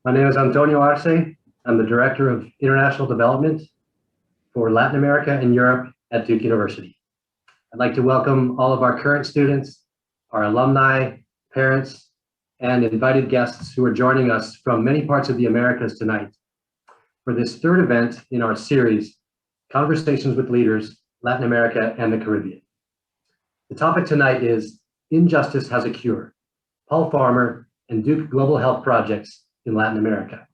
My name is Antonio Arce. I'm the Director of International Development for Latin America and Europe at Duke University. I'd like to welcome all of our current students, our alumni, parents, and invited guests who are joining us from many parts of the Americas tonight for this third event in our series, Conversations with Leaders, Latin America and the Caribbean. The topic tonight is Injustice Has a Cure, Paul Farmer and Duke Global Health Projects in Latin America.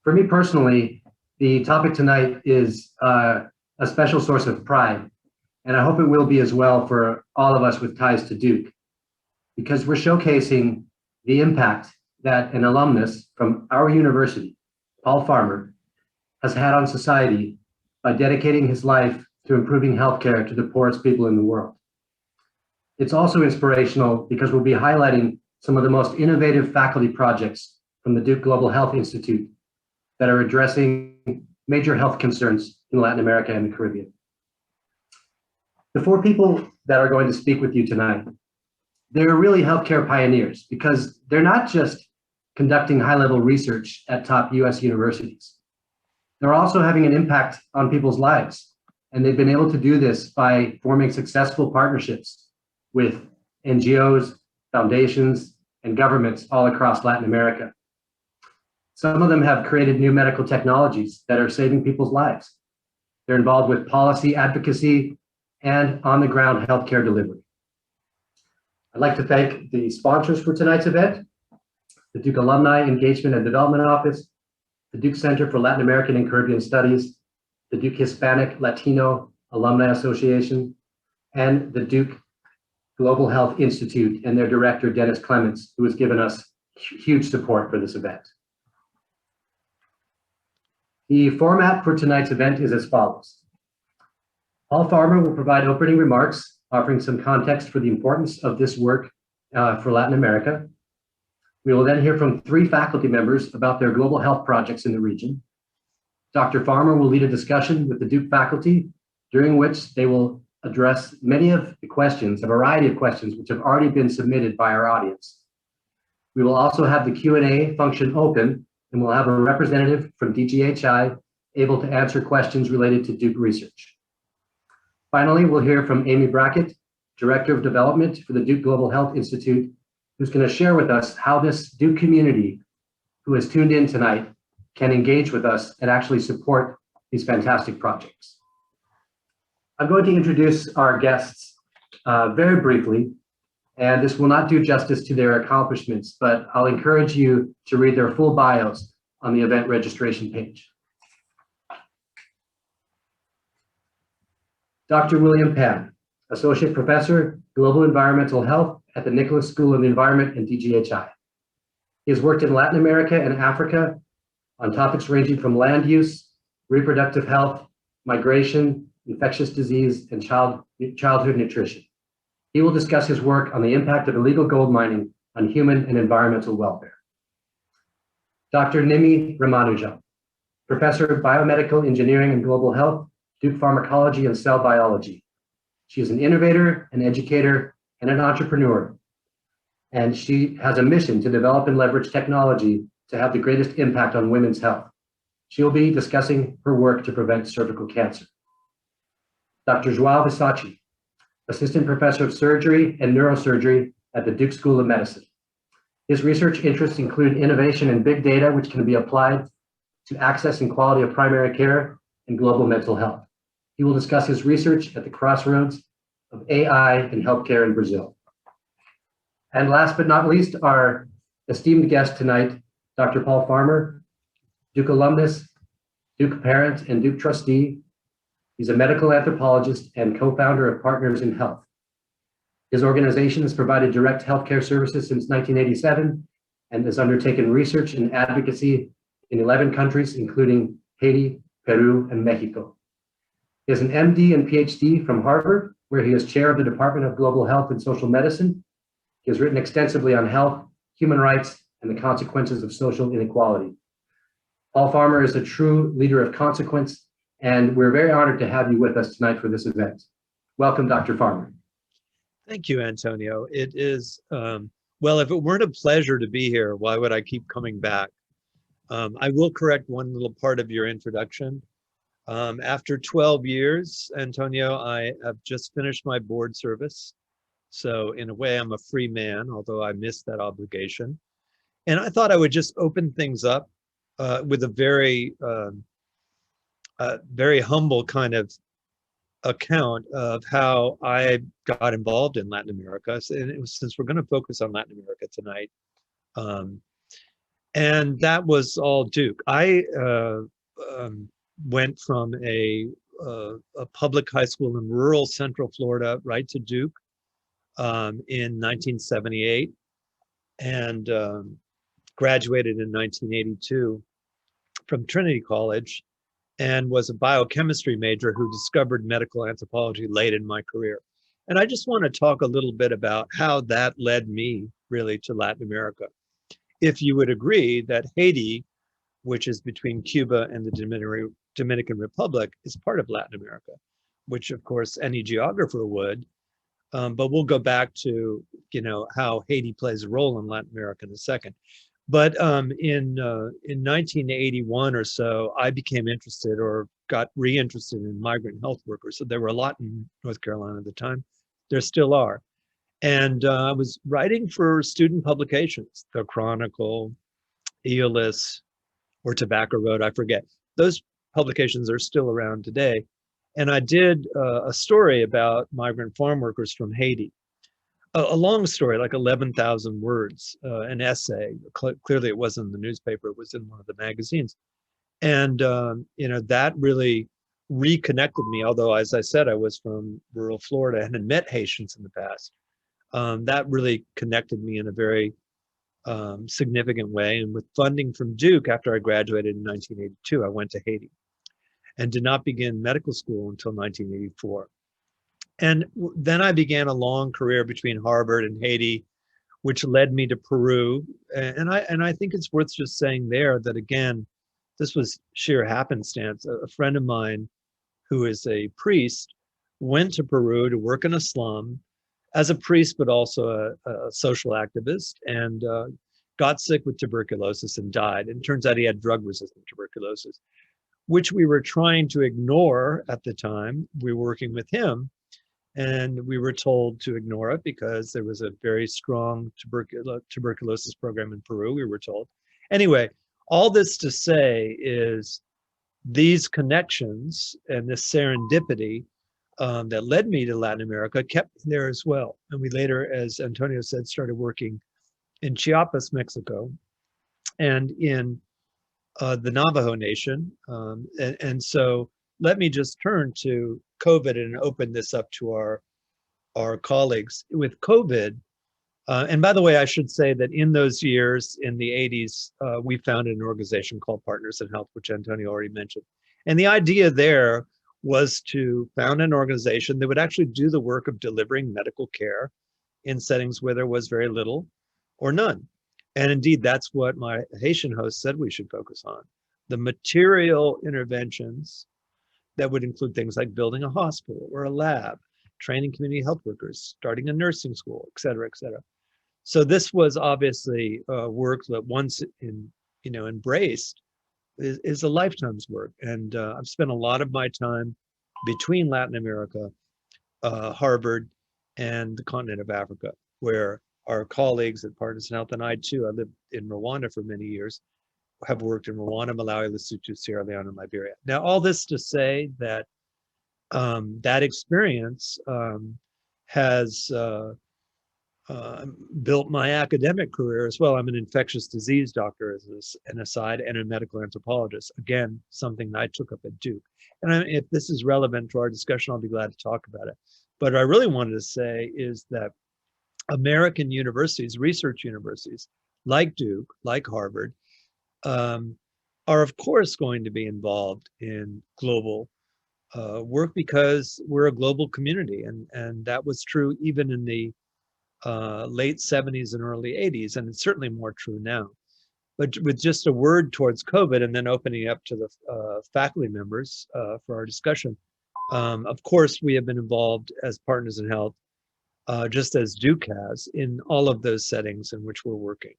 For me personally, the topic tonight is a special source of pride, and I hope it will be as well for all of us with ties to Duke, because we're showcasing the impact that an alumnus from our university, Paul Farmer, has had on society by dedicating his life to improving healthcare to the poorest people in the world. It's also inspirational because we'll be highlighting some of the most innovative faculty projects from the Duke Global Health Institute that are addressing major health concerns in Latin America and the Caribbean. The four people that are going to speak with you tonight, they're really healthcare pioneers because they're not just conducting high-level research at top US universities. They're also having an impact on people's lives, and they've been able to do this by forming successful partnerships with NGOs, foundations, and governments all across Latin America. Some of them have created new medical technologies that are saving people's lives. They're involved with policy advocacy and on-the-ground healthcare delivery. I'd like to thank the sponsors for tonight's event, the Duke Alumni Engagement and Development Office, the Duke Center for Latin American and Caribbean Studies, the Duke Hispanic Latino Alumni Association, and the Duke Global Health Institute and their director, Dennis Clements, who has given us huge support for this event. The format for tonight's event is as follows. Paul Farmer will provide opening remarks, offering some context for the importance of this work for Latin America. We will then hear from three faculty members about their global health projects in the region. Dr. Farmer will lead a discussion with the Duke faculty, during which they will address many of the questions, a variety of questions, which have already been submitted by our audience. We will also have the Q&A function open, and we'll have a representative from DGHI able to answer questions related to Duke research. Finally, we'll hear from Amy Brackett, Director of Development for the Duke Global Health Institute, who's going to share with us how this Duke community who has tuned in tonight can engage with us and actually support these fantastic projects. I'm going to introduce our guests very briefly, and this will not do justice to their accomplishments, but I'll encourage you to read their full bios on the event registration page. Dr. William Pan, Associate Professor, Global Environmental Health at the Nicholas School of the Environment and DGHI. He has worked in Latin America and Africa on topics ranging from land use, reproductive health, migration, infectious disease, and childhood nutrition. He will discuss his work on the impact of illegal gold mining on human and environmental welfare. Dr. Nimi Ramanujan, Professor of Biomedical Engineering and Global Health, Duke Pharmacology and Cell Biology. She is an innovator, an educator, and an entrepreneur. And she has a mission to develop and leverage technology to have the greatest impact on women's health. She will be discussing her work to prevent cervical cancer. Dr. João Visacci, Assistant Professor of Surgery and Neurosurgery at the Duke School of Medicine. His research interests include innovation in big data, which can be applied to access and quality of primary care and global mental health. He will discuss his research at the crossroads of AI and healthcare in Brazil. And last but not least, our esteemed guest tonight, Dr. Paul Farmer, Duke alumnus, Duke parent, and Duke trustee. He's a medical anthropologist and co-founder of Partners in Health. His organization has provided direct healthcare services since 1987 and has undertaken research and advocacy in 11 countries, including Haiti, Peru, and Mexico. He has an MD and PhD from Harvard, where he is chair of the Department of Global Health and Social Medicine. He has written extensively on health, human rights, and the consequences of social inequality. Paul Farmer is a true leader of consequence, and we're very honored to have you with us tonight for this event. Welcome, Dr. Farmer. Thank you, Antonio. It is Well, if it weren't a pleasure to be here, why would I keep coming back? I will correct one little part of your introduction. After 12 years, Antonio, I have just finished my board service. So in a way, I'm a free man, although I missed that obligation. And I thought I would just open things up with a very humble kind of account of how I got involved in Latin America. And it was, since we're going to focus on Latin America tonight, um, and that was all Duke. I went from a public high school in rural Central Florida right to Duke in 1978, and graduated in 1982 from Trinity College, and was a biochemistry major who discovered medical anthropology late in my career. And I just want to talk a little bit about how that led me really to Latin America. If you would agree that Haiti, which is between Cuba and the Dominican Republic, is part of Latin America, which of course any geographer would. But we'll go back to, how Haiti plays a role in Latin America in a second. But in 1981 or so, I became interested or got reinterested in migrant health workers. So there were a lot in North Carolina at the time. There still are. And I was writing for student publications, the Chronicle, Eolus, or Tobacco Road, I forget. Those publications are still around today. And I did a story about migrant farm workers from Haiti. A long story, like 11,000 words, an essay. Clearly it wasn't in the newspaper, it was in one of the magazines. And, that really reconnected me, although, as I said, I was from rural Florida and had met Haitians in the past. That really connected me in a very significant way. And with funding from Duke, after I graduated in 1982, I went to Haiti and did not begin medical school until 1984. And then I began a long career between Harvard and Haiti, which led me to Peru. And I think it's worth just saying there that, again, this was sheer happenstance. A friend of mine who is a priest went to Peru to work in a slum as a priest, but also a social activist, and got sick with tuberculosis and died. And it turns out he had drug-resistant tuberculosis, which we were trying to ignore at the time. We were working with him, and we were told to ignore it because there was a very strong tuberculosis program in Peru, we were told. Anyway, all this to say is these connections and this serendipity that led me to Latin America kept me there as well. And we later, as Antonio said, started working in Chiapas, Mexico, and in the Navajo Nation. And so let me just turn to COVID and open this up to our colleagues. With COVID, and by the way, I should say that in those years, in the 80s, we founded an organization called Partners in Health, which Antonio already mentioned. And the idea there was to found an organization that would actually do the work of delivering medical care in settings where there was very little or none. And indeed, that's what my Haitian host said we should focus on. The material interventions that would include things like building a hospital or a lab, training community health workers, starting a nursing school, et cetera, et cetera. So this was obviously work that once embraced is a lifetime's work. And I've spent a lot of my time between Latin America, Harvard, and the continent of Africa, where our colleagues at Partners in Health, and I too, I lived in Rwanda for many years, have worked in Rwanda, Malawi, Lesotho, Sierra Leone, and Liberia. Now, all this to say that that experience has built my academic career as well. I'm an infectious disease doctor as an aside, and a medical anthropologist. Again, something that I took up at Duke. And if this is relevant to our discussion, I'll be glad to talk about it. But what I really wanted to say is that American universities, research universities, like Duke, like Harvard, are of course going to be involved in global work because we're a global community. And that was true even in the late 70s and early 80s, and it's certainly more true now. But with just a word towards COVID and then opening up to the faculty members for our discussion, of course, we have been involved as Partners in Health just as Duke has in all of those settings in which we're working.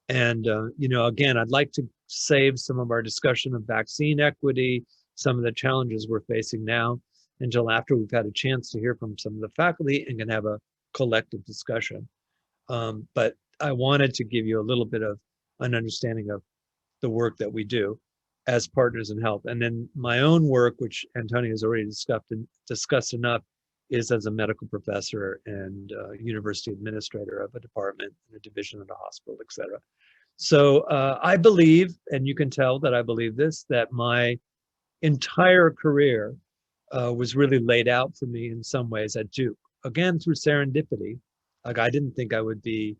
And, again, I'd like to save some of our discussion of vaccine equity, some of the challenges we're facing now, until after we've had a chance to hear from some of the faculty and can have a collective discussion. But I wanted to give you a little bit of an understanding of the work that we do as partners in health. And then my own work, which Antonio has already discussed enough, is as a medical professor and university administrator of a department and a division of the hospital, et cetera. So I believe, and you can tell that I believe this, that my entire career was really laid out for me in some ways at Duke. Again, through serendipity. Like, I didn't think I would be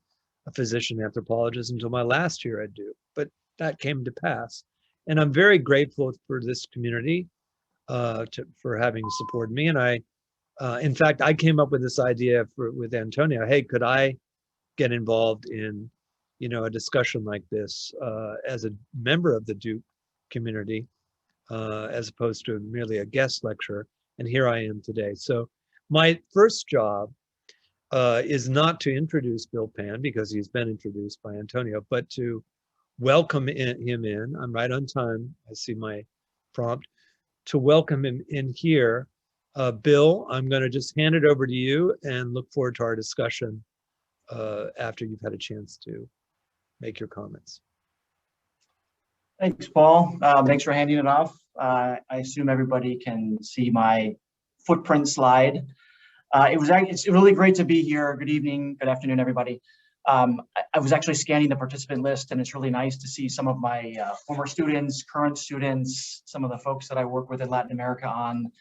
a physician anthropologist until my last year at Duke, but that came to pass. And I'm very grateful for this community for having supported me. And in fact, I came up with this idea with Antonio. Hey, could I get involved in, a discussion like this as a member of the Duke community, as opposed to merely a guest lecturer? And here I am today. So my first job is not to introduce Bill Pan, because he's been introduced by Antonio, but to welcome him in. I'm right on time. I see my prompt to welcome him in here. Bill, I'm going to just hand it over to you and look forward to our discussion after you've had a chance to make your comments. Thanks, Paul. Thanks for handing it off. I assume everybody can see my footprint slide. It's really great to be here. Good evening, good afternoon, everybody. I was actually scanning the participant list, and it's really nice to see some of my former students, current students, some of the folks that I work with in Latin America on.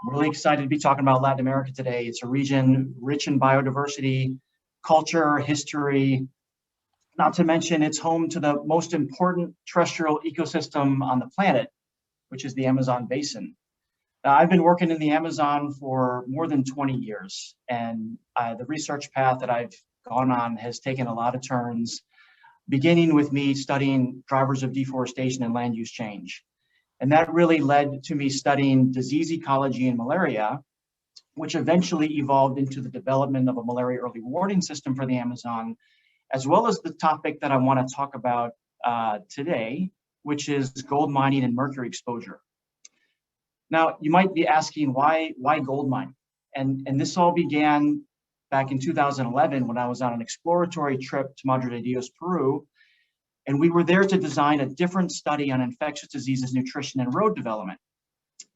I'm really excited to be talking about Latin America today. It's a region rich in biodiversity, culture, history, not to mention it's home to the most important terrestrial ecosystem on the planet, which is the Amazon basin. Now, I've been working in the Amazon for more than 20 years, and the research path that I've gone on has taken a lot of turns, beginning with me studying drivers of deforestation and land use change. And that really led to me studying disease ecology and malaria, which eventually evolved into the development of a malaria early warning system for the Amazon, as well as the topic that I want to talk about today, which is gold mining and mercury exposure. Now, you might be asking, why gold mining? And this all began back in 2011 when I was on an exploratory trip to Madre de Dios, Peru, and we were there to design a different study on infectious diseases, nutrition, and road development.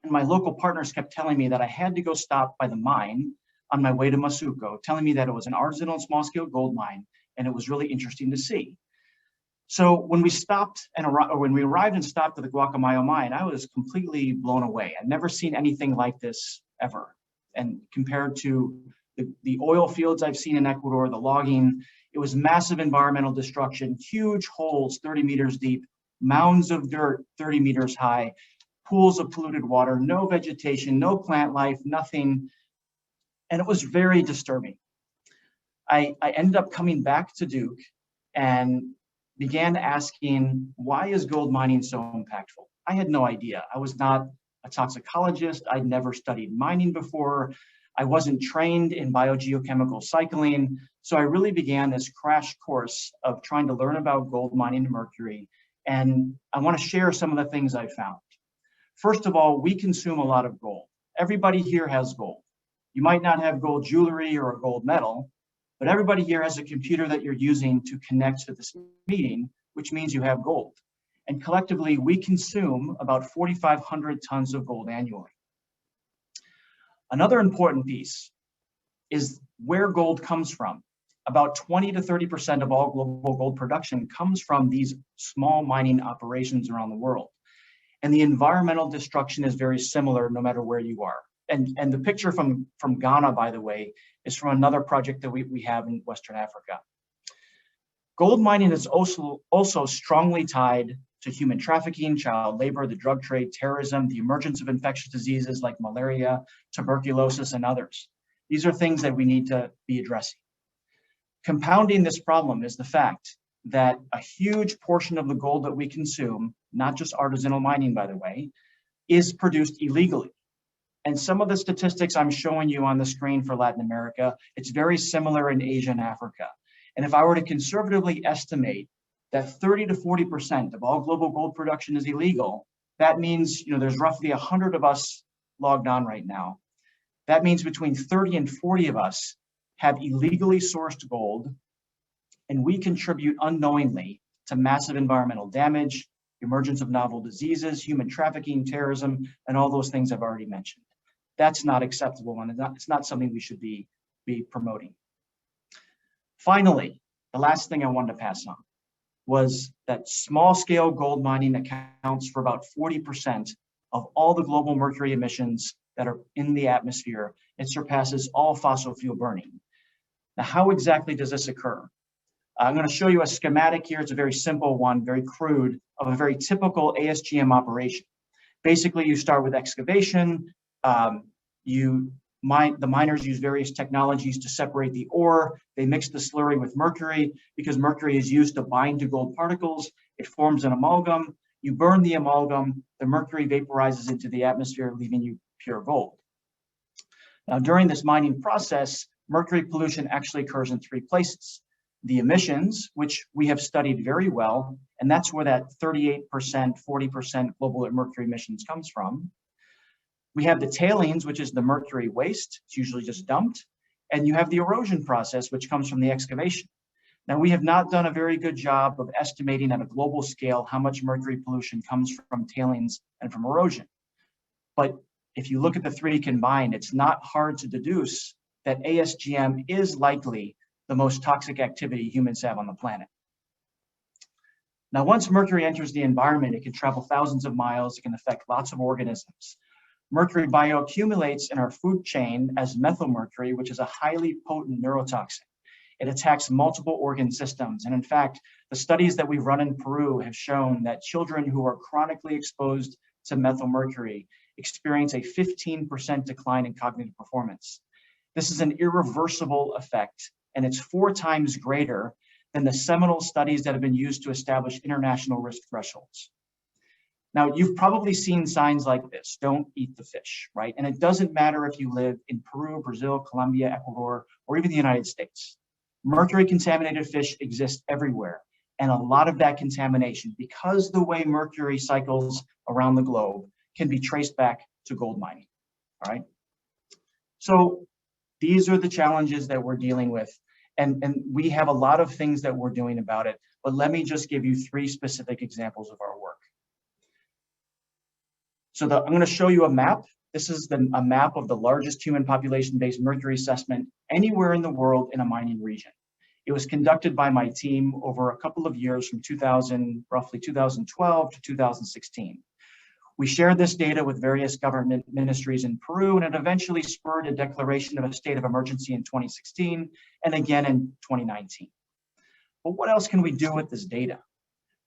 And my local partners kept telling me that I had to go stop by the mine on my way to Masuco, telling me that it was an artisanal and small-scale gold mine, and it was really interesting to see. So when we arrived and stopped at the Guacamayo mine, I was completely blown away. I'd never seen anything like this ever. And compared to the oil fields I've seen in Ecuador, the logging, it was massive environmental destruction, huge holes 30 meters deep, mounds of dirt 30 meters high, pools of polluted water, no vegetation, no plant life, nothing. And it was very disturbing. I ended up coming back to Duke and began asking, why is gold mining so impactful? I had no idea. I was not a toxicologist. I'd never studied mining before. I wasn't trained in biogeochemical cycling. So I really began this crash course of trying to learn about gold mining and mercury. And I want to share some of the things I found. First of all, we consume a lot of gold. Everybody here has gold. You might not have gold jewelry or a gold medal, but everybody here has a computer that you're using to connect to this meeting, which means you have gold. And collectively, we consume about 4,500 tons of gold annually. Another important piece is where gold comes from. About 20 to 30% of all global gold production comes from these small mining operations around the world. And the environmental destruction is very similar no matter where you are. And the picture from Ghana, by the way, is from another project that we have in Western Africa. Gold mining is also strongly tied to human trafficking, child labor, the drug trade, terrorism, the emergence of infectious diseases like malaria, tuberculosis, and others. These are things that we need to be addressing. Compounding this problem is the fact that a huge portion of the gold that we consume, not just artisanal mining, by the way, is produced illegally. And some of the statistics I'm showing you on the screen for Latin America, it's very similar in Asia and Africa. And if I were to conservatively estimate that 30 to 40% of all global gold production is illegal, that means there's roughly 100 of us logged on right now. That means between 30 and 40 of us have illegally sourced gold, and we contribute unknowingly to massive environmental damage, emergence of novel diseases, human trafficking, terrorism, and all those things I've already mentioned. That's not acceptable, and it's not something we should be promoting. Finally, the last thing I wanted to pass on was that small-scale gold mining accounts for about 40% of all the global mercury emissions that are in the atmosphere. It surpasses all fossil fuel burning. Now, how exactly does this occur? I'm going to show you a schematic here. It's a very simple one, very crude, of a very typical ASGM operation. Basically, you start with excavation. The miners use various technologies to separate the ore. They mix the slurry with mercury because mercury is used to bind to gold particles. It forms an amalgam. You burn the amalgam, the mercury vaporizes into the atmosphere, leaving you pure gold. Now, during this mining process, mercury pollution actually occurs in three places. The emissions, which we have studied very well, and that's where that 38%, 40% global mercury emissions comes from. We have the tailings, which is the mercury waste. It's usually just dumped. And you have the erosion process, which comes from the excavation. Now, we have not done a very good job of estimating at a global scale how much mercury pollution comes from tailings and from erosion. But if you look at the three combined, it's not hard to deduce that ASGM is likely the most toxic activity humans have on the planet. Now, once mercury enters the environment, it can travel thousands of miles. It can affect lots of organisms. Mercury bioaccumulates in our food chain as methylmercury, which is a highly potent neurotoxin. It attacks multiple organ systems. And in fact, the studies that we've run in Peru have shown that children who are chronically exposed to methylmercury experience a 15% decline in cognitive performance. This is an irreversible effect, and it's 4 times greater than the seminal studies that have been used to establish international risk thresholds. Now, you've probably seen signs like this: don't eat the fish, right? And it doesn't matter if you live in Peru, Brazil, Colombia, Ecuador, or even the United States. Mercury contaminated fish exist everywhere. And a lot of that contamination, because the way mercury cycles around the globe, can be traced back to gold mining, all right? So these are the challenges that we're dealing with. And we have a lot of things that we're doing about it, but let me just give you 3 specific examples of our work. So I'm going to show you a map. This is a map of the largest human population-based mercury assessment anywhere in the world in a mining region. It was conducted by my team over a couple of years from roughly 2012 to 2016. We shared this data with various government ministries in Peru, and it eventually spurred a declaration of a state of emergency in 2016 and again in 2019. But what else can we do with this data?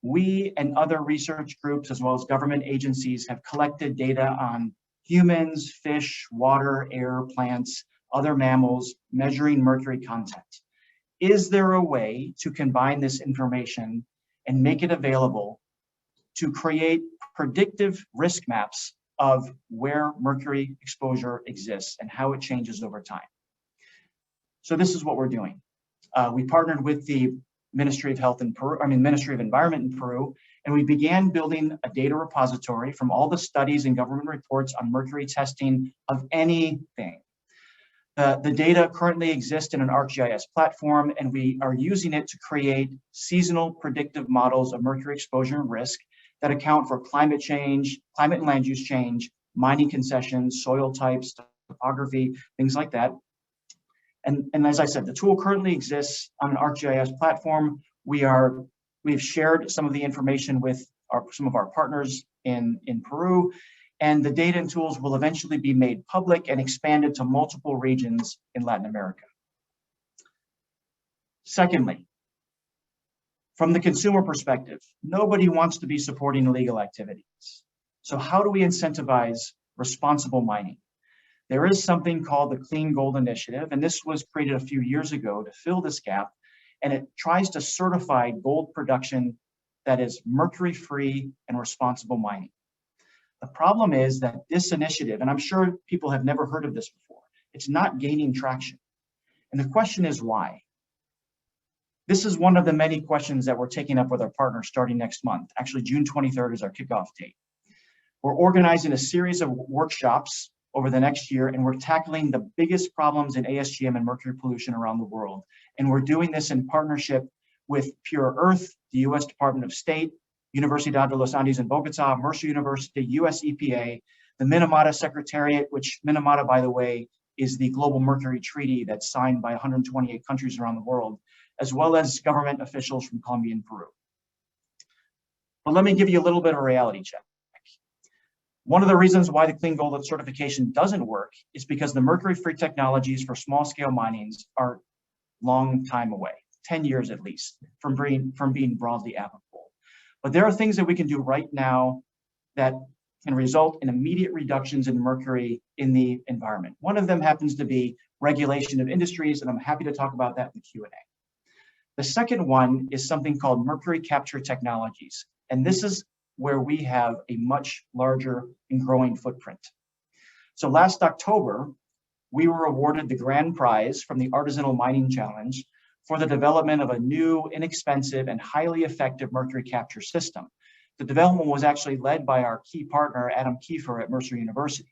We and other research groups, as well as government agencies, have collected data on humans, fish, water, air, plants, other mammals, measuring mercury content. Is there a way to combine this information and make it available to create predictive risk maps of where mercury exposure exists and how it changes over time? So this is what we're doing. We partnered with the Ministry of Environment in Peru, and we began building a data repository from all the studies and government reports on mercury testing of anything. The data currently exists in an ArcGIS platform, and we are using it to create seasonal predictive models of mercury exposure and risk that account for climate change, climate and land use change, mining concessions, soil types, topography, things like that. And as I said, the tool currently exists on an ArcGIS platform. We've shared some of the information with some of our partners in Peru, and the data and tools will eventually be made public and expanded to multiple regions in Latin America. Secondly, from the consumer perspective, nobody wants to be supporting illegal activities. So how do we incentivize responsible mining? There is something called the Clean Gold Initiative, and this was created a few years ago to fill this gap, and it tries to certify gold production that is mercury-free and responsible mining. The problem is that this initiative, and I'm sure people have never heard of this before, it's not gaining traction. And the question is why? This is one of the many questions that we're taking up with our partners starting next month. Actually, June 23rd is our kickoff date. We're organizing a series of workshops over the next year, and we're tackling the biggest problems in ASGM and mercury pollution around the world. And we're doing this in partnership with Pure Earth, the US Department of State, Universidad de los Andes in Bogota, Mercer University, US EPA, the Minamata Secretariat, which Minamata, by the way, is the global mercury treaty that's signed by 128 countries around the world, as well as government officials from Colombia and Peru. But let me give you a little bit of a reality check. One of the reasons why the Clean Gold certification doesn't work is because the mercury-free technologies for small-scale minings are long time away, 10 years at least, from being broadly applicable. But there are things that we can do right now that can result in immediate reductions in mercury in the environment. One of them happens to be regulation of industries, and I'm happy to talk about that in the Q&A. The second one is something called mercury capture technologies, and this is where we have a much larger and growing footprint. So last October, we were awarded the grand prize from the Artisanal Mining Challenge for the development of a new, inexpensive, and highly effective mercury capture system. The development was actually led by our key partner, Adam Kiefer at Mercer University.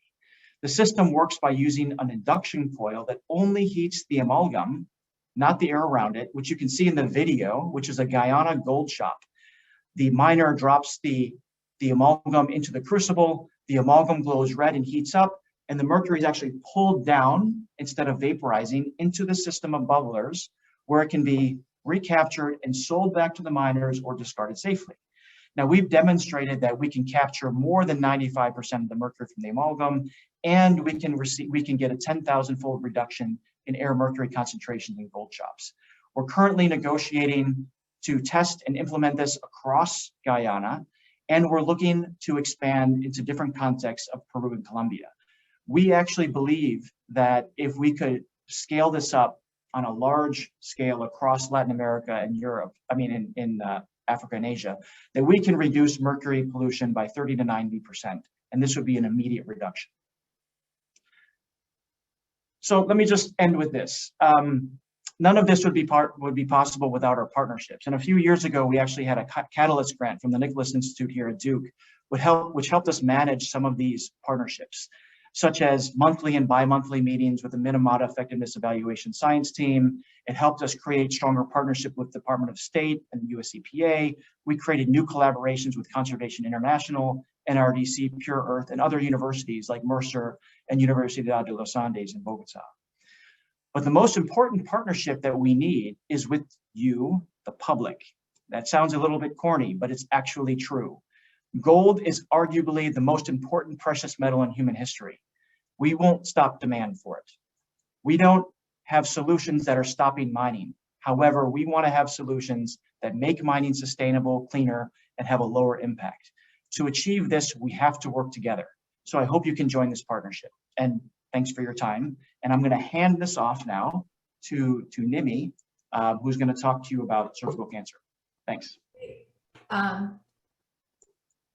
The system works by using an induction coil that only heats the amalgam, not the air around it, which you can see in the video, which is a Guyana gold shop. The miner drops the amalgam into the crucible, the amalgam glows red and heats up, and the mercury is actually pulled down instead of vaporizing into the system of bubblers, where it can be recaptured and sold back to the miners or discarded safely. Now, we've demonstrated that we can capture more than 95% of the mercury from the amalgam, and we can get a 10,000-fold reduction in air mercury concentrations in gold shops. We're currently negotiating to test and implement this across Guyana, and we're looking to expand into different contexts of Peru and Colombia. We actually believe that if we could scale this up on a large scale across Latin America and Europe, in Africa and Asia, that we can reduce mercury pollution by 30 to 90%, and this would be an immediate reduction. So let me just end with this. None of this would be possible without our partnerships. And a few years ago, we actually had a Catalyst grant from the Nicholas Institute here at Duke, which helped us manage some of these partnerships, such as monthly and bi-monthly meetings with the Minamata Effectiveness Evaluation Science Team. It helped us create stronger partnership with the Department of State and the US EPA. We created new collaborations with Conservation International, NRDC, Pure Earth, and other universities like Mercer and Universidad de los Andes in Bogota. But the most important partnership that we need is with you, the public. That sounds a little bit corny, but it's actually true. Gold is arguably the most important precious metal in human history. We won't stop demand for it. We don't have solutions that are stopping mining. However, we want to have solutions that make mining sustainable, cleaner, and have a lower impact. To achieve this, we have to work together. So I hope you can join this partnership. And thanks for your time. And I'm going to hand this off now to Nimi, who's going to talk to you about cervical cancer. Thanks.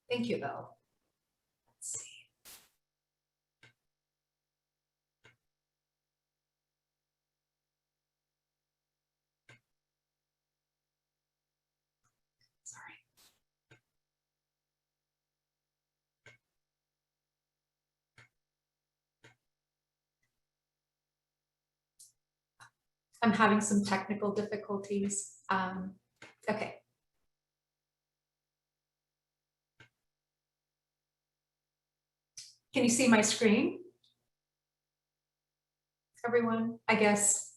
Thank you, Bill. Let's see. Sorry. I'm having some technical difficulties. Okay. Can you see my screen? Everyone, I guess.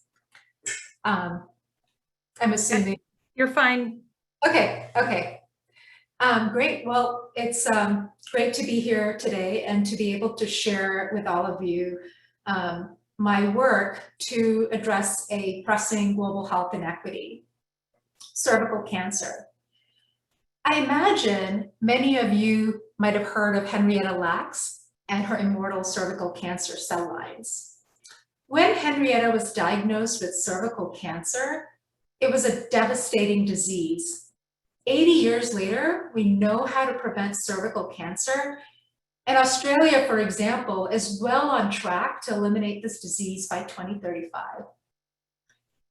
I'm assuming. You're fine. Okay, okay. Great. Well, it's great to be here today and to be able to share with all of you my work to address a pressing global health inequity, cervical cancer. I imagine many of you might have heard of Henrietta Lacks and her immortal cervical cancer cell lines. When Henrietta was diagnosed with cervical cancer, it was a devastating disease. 80 years later, we know how to prevent cervical cancer, And Australia, for example, is well on track to eliminate this disease by 2035.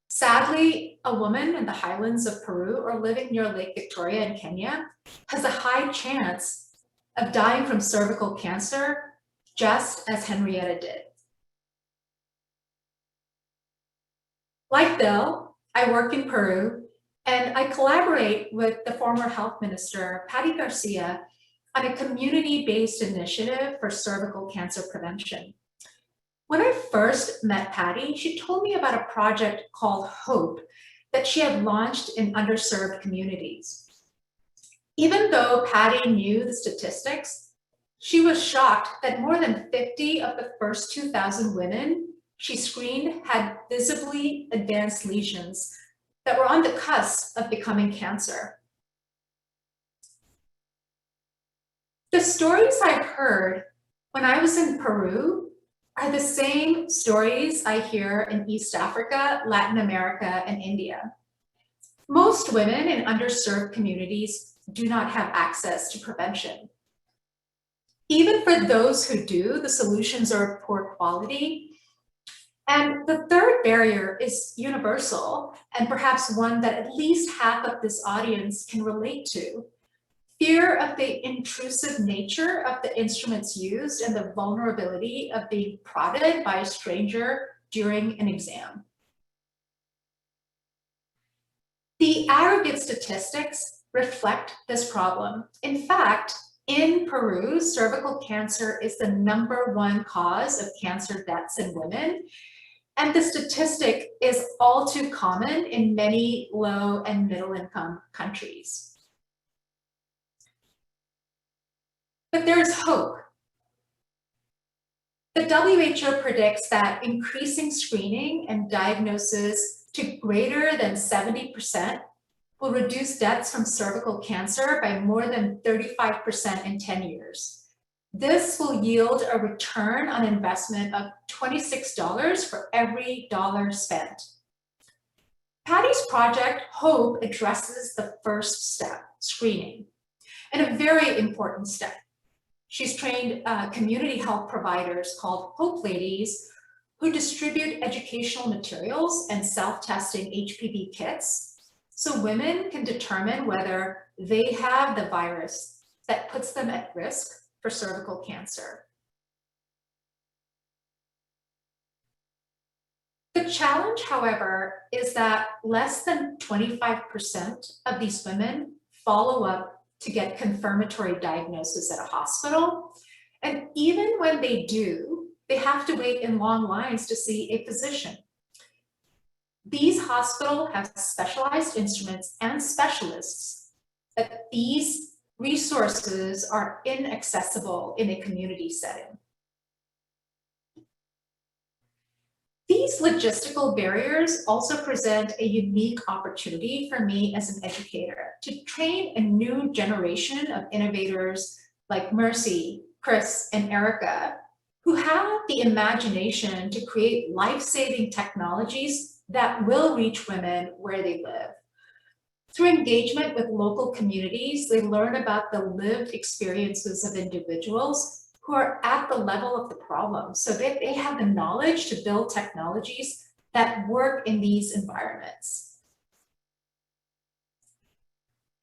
Sadly, a woman in the highlands of Peru or living near Lake Victoria in Kenya has a high chance of dying from cervical cancer, just as Henrietta did. Like Bill, I work in Peru, and I collaborate with the former health minister, Patty Garcia, on a community-based initiative for cervical cancer prevention. When I first met Patty, she told me about a project called HOPE that she had launched in underserved communities. Even though Patty knew the statistics, she was shocked that more than 50 of the first 2,000 women she screened had visibly advanced lesions that were on the cusp of becoming cancer. The stories I heard when I was in Peru are the same stories I hear in East Africa, Latin America, and India. Most women in underserved communities do not have access to prevention. Even for those who do, the solutions are of poor quality. And the third barrier is universal, and perhaps one that at least half of this audience can relate to. Fear of the intrusive nature of the instruments used and the vulnerability of being prodded by a stranger during an exam. The aggregate statistics reflect this problem. In fact, in Peru, cervical cancer is the #1 cause of cancer deaths in women. And the statistic is all too common in many low and middle income countries. But there's hope. The WHO predicts that increasing screening and diagnosis to greater than 70% will reduce deaths from cervical cancer by more than 35% in 10 years. This will yield a return on investment of $26 for every dollar spent. Patty's project, HOPE, addresses the first step, screening, and a very important step. She's trained community health providers called HOPE Ladies who distribute educational materials and self-testing HPV kits so women can determine whether they have the virus that puts them at risk for cervical cancer. The challenge, however, is that less than 25% of these women follow up to get confirmatory diagnosis at a hospital. And even when they do, they have to wait in long lines to see a physician. These hospitals have specialized instruments and specialists, but these resources are inaccessible in a community setting. These logistical barriers also present a unique opportunity for me as an educator to train a new generation of innovators like Mercy, Chris, and Erica, who have the imagination to create life-saving technologies that will reach women where they live. Through engagement with local communities, they learn about the lived experiences of individuals who are at the level of the problem, so that they have the knowledge to build technologies that work in these environments.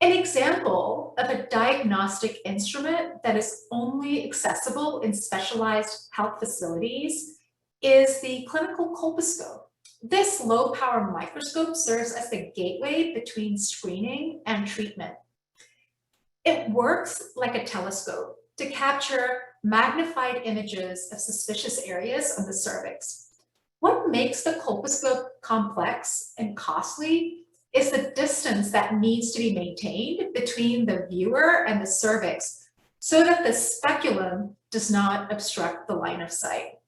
An example of a diagnostic instrument that is only accessible in specialized health facilities is the Clinical Coposcope. This low-power microscope serves as the gateway between screening and treatment. It works like a telescope to capture magnified images of suspicious areas on the cervix. What makes the colposcope complex and costly is the distance that needs to be maintained between the viewer and the cervix so that the speculum does not obstruct the line of sight.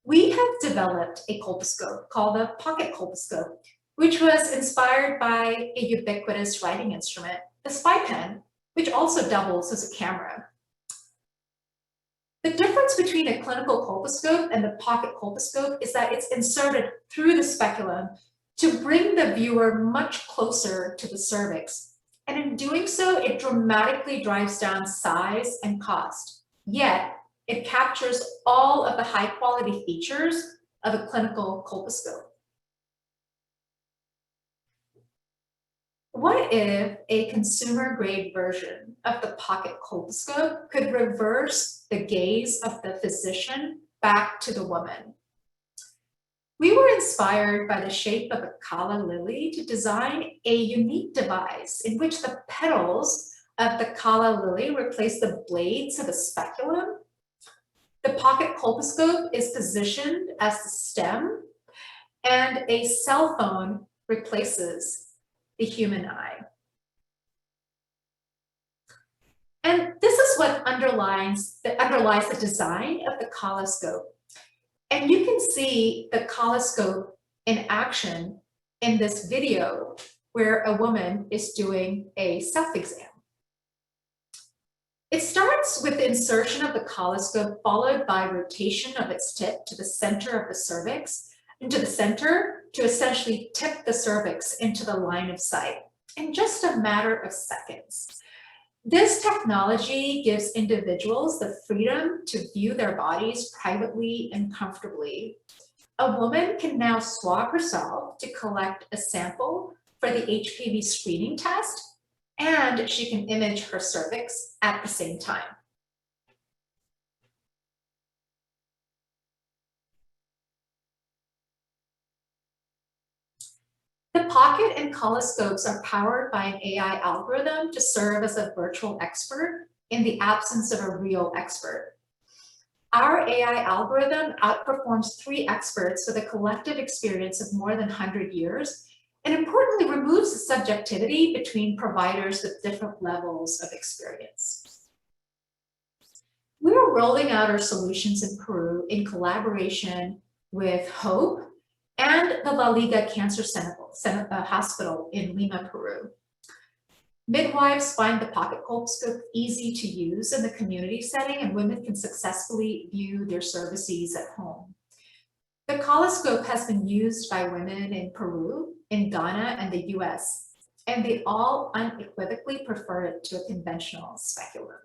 We have developed a colposcope called the pocket colposcope, which was inspired by a ubiquitous writing instrument, the spy pen, which also doubles as a camera. The difference between a clinical colposcope and the pocket colposcope is that it's inserted through the speculum to bring the viewer much closer to the cervix. And in doing so, it dramatically drives down size and cost. Yet, it captures all of the high-quality features of a clinical colposcope. What if a consumer-grade version of the pocket colposcope could reverse the gaze of the physician back to the woman? We were inspired by the shape of a calla lily to design a unique device in which the petals of the calla lily replace the blades of a speculum. The pocket colposcope is positioned as the stem, and a cell phone replaces the human eye. And this is what underlies the design of the colposcope. And you can see the colposcope in action in this video where a woman is doing a self-exam. It starts with the insertion of the colposcope, followed by rotation of its tip to the center of the cervix, into the center to essentially tip the cervix into the line of sight in just a matter of seconds. This technology gives individuals the freedom to view their bodies privately and comfortably. A woman can now swab herself to collect a sample for the HPV screening test, and she can image her cervix at the same time. The pocket and colposcopes are powered by an AI algorithm to serve as a virtual expert in the absence of a real expert. Our AI algorithm outperforms 3 experts with a collective experience of more than 100 years, and importantly removes the subjectivity between providers with different levels of experience. We are rolling out our solutions in Peru in collaboration with HOPE and the La Liga Cancer Hospital in Lima, Peru. Midwives find the pocket colposcope easy to use in the community setting, and women can successfully view their cervices at home. The colposcope has been used by women in Peru, in Ghana, and the US, and they all unequivocally prefer it to a conventional speculum.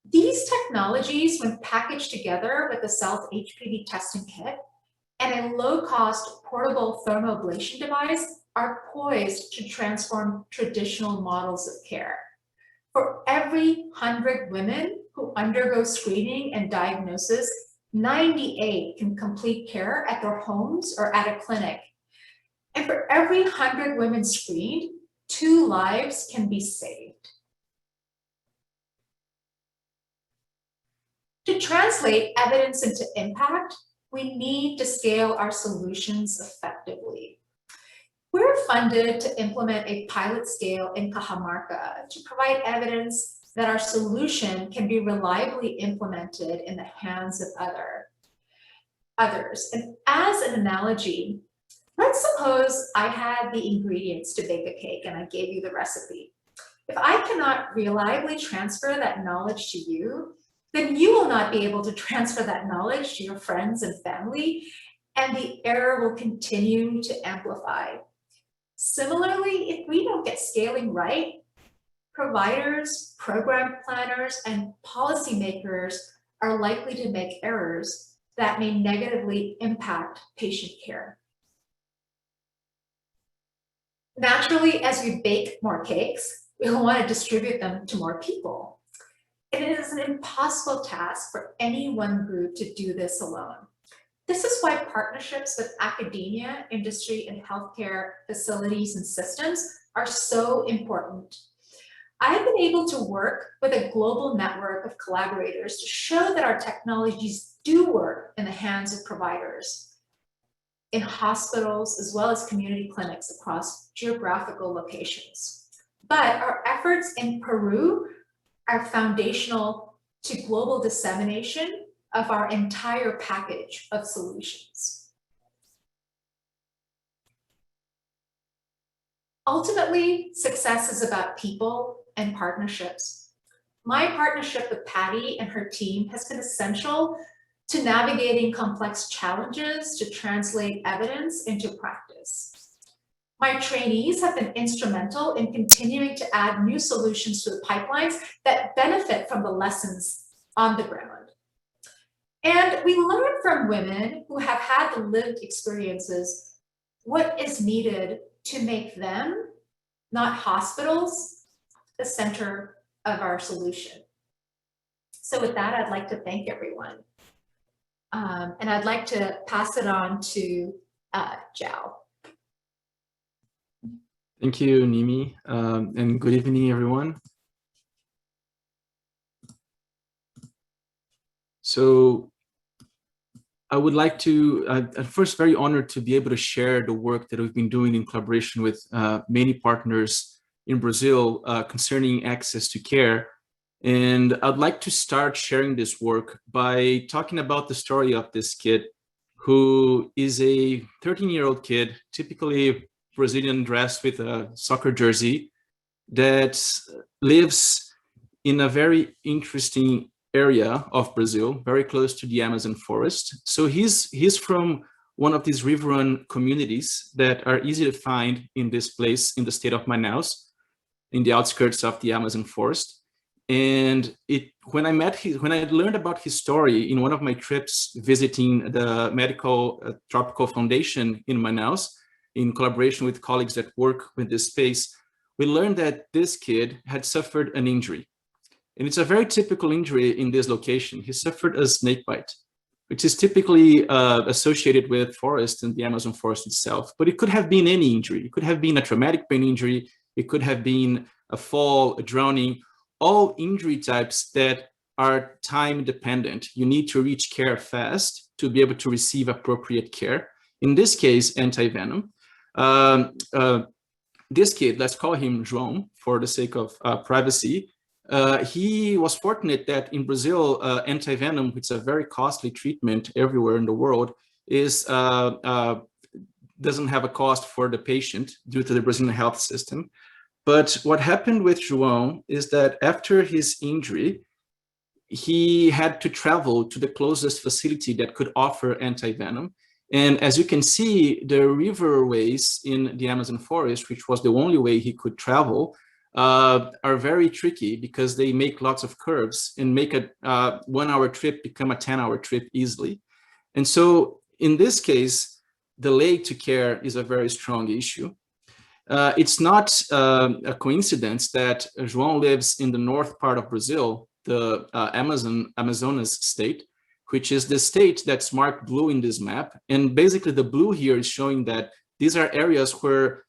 These technologies, when packaged together with a self-HPV testing kit and a low-cost portable thermoablation device, are poised to transform traditional models of care. For every 100 women who undergo screening and diagnosis, 98 can complete care at their homes or at a clinic. And for every 100 women screened, 2 lives can be saved. To translate evidence into impact, we need to scale our solutions effectively. We're funded to implement a pilot scale in Cajamarca to provide evidence that our solution can be reliably implemented in the hands of others. And as an analogy, let's suppose I had the ingredients to bake a cake and I gave you the recipe. If I cannot reliably transfer that knowledge to you, then you will not be able to transfer that knowledge to your friends and family, and the error will continue to amplify. Similarly, if we don't get scaling right, providers, program planners, and policymakers are likely to make errors that may negatively impact patient care. Naturally, as we bake more cakes, we will want to distribute them to more people. And it is an impossible task for any one group to do this alone. This is why partnerships with academia, industry, and healthcare facilities and systems are so important. I've been able to work with a global network of collaborators to show that our technologies do work in the hands of providers, in hospitals, as well as community clinics across geographical locations. But our efforts in Peru are foundational to global dissemination of our entire package of solutions. Ultimately, success is about people and partnerships. My partnership with Patty and her team has been essential to navigating complex challenges to translate evidence into practice. My trainees have been instrumental in continuing to add new solutions to the pipelines that benefit from the lessons on the ground. And we learn from women who have had the lived experiences what is needed to make them, not hospitals, the center of our solution. So with that, I'd like to thank everyone. And I'd like to pass it on to Zhao. Thank you, Nimi, and good evening, everyone. So I would like to, at first, very honored to be able to share the work that we've been doing in collaboration with many partners in Brazil concerning access to care. And I'd like to start sharing this work by talking about the story of this kid, who is a 13-year-old kid, typically Brazilian dressed with a soccer jersey, that lives in a very interesting area of Brazil, very close to the Amazon forest. So he's from one of these riverine communities that are easy to find in this place in the state of Manaus, in the outskirts of the Amazon forest. And when I learned about his story in one of my trips visiting the Medical Tropical Foundation in Manaus, in collaboration with colleagues that work with this space, we learned that this kid had suffered an injury. And it's a very typical injury in this location. He suffered a snake bite, which is typically associated with forest and the Amazon forest itself. But it could have been any injury. It could have been a traumatic brain injury. It could have been a fall, a drowning, all injury types that are time dependent. You need to reach care fast to be able to receive appropriate care. In this case, anti-venom. This kid, let's call him João for the sake of privacy. He was fortunate that in Brazil, anti-venom, which is a very costly treatment everywhere in the world, doesn't have a cost for the patient due to the Brazilian health system. But what happened with João is that after his injury, he had to travel to the closest facility that could offer anti-venom. And as you can see, the riverways in the Amazon forest, which was the only way he could travel, are very tricky because they make lots of curves and make a 1-hour trip become a 10-hour trip easily. And so in this case, delay to care is a very strong issue. It's not a coincidence that João lives in the north part of Brazil, the Amazonas state, which is the state that's marked blue in this map. And basically the blue here is showing that these are areas where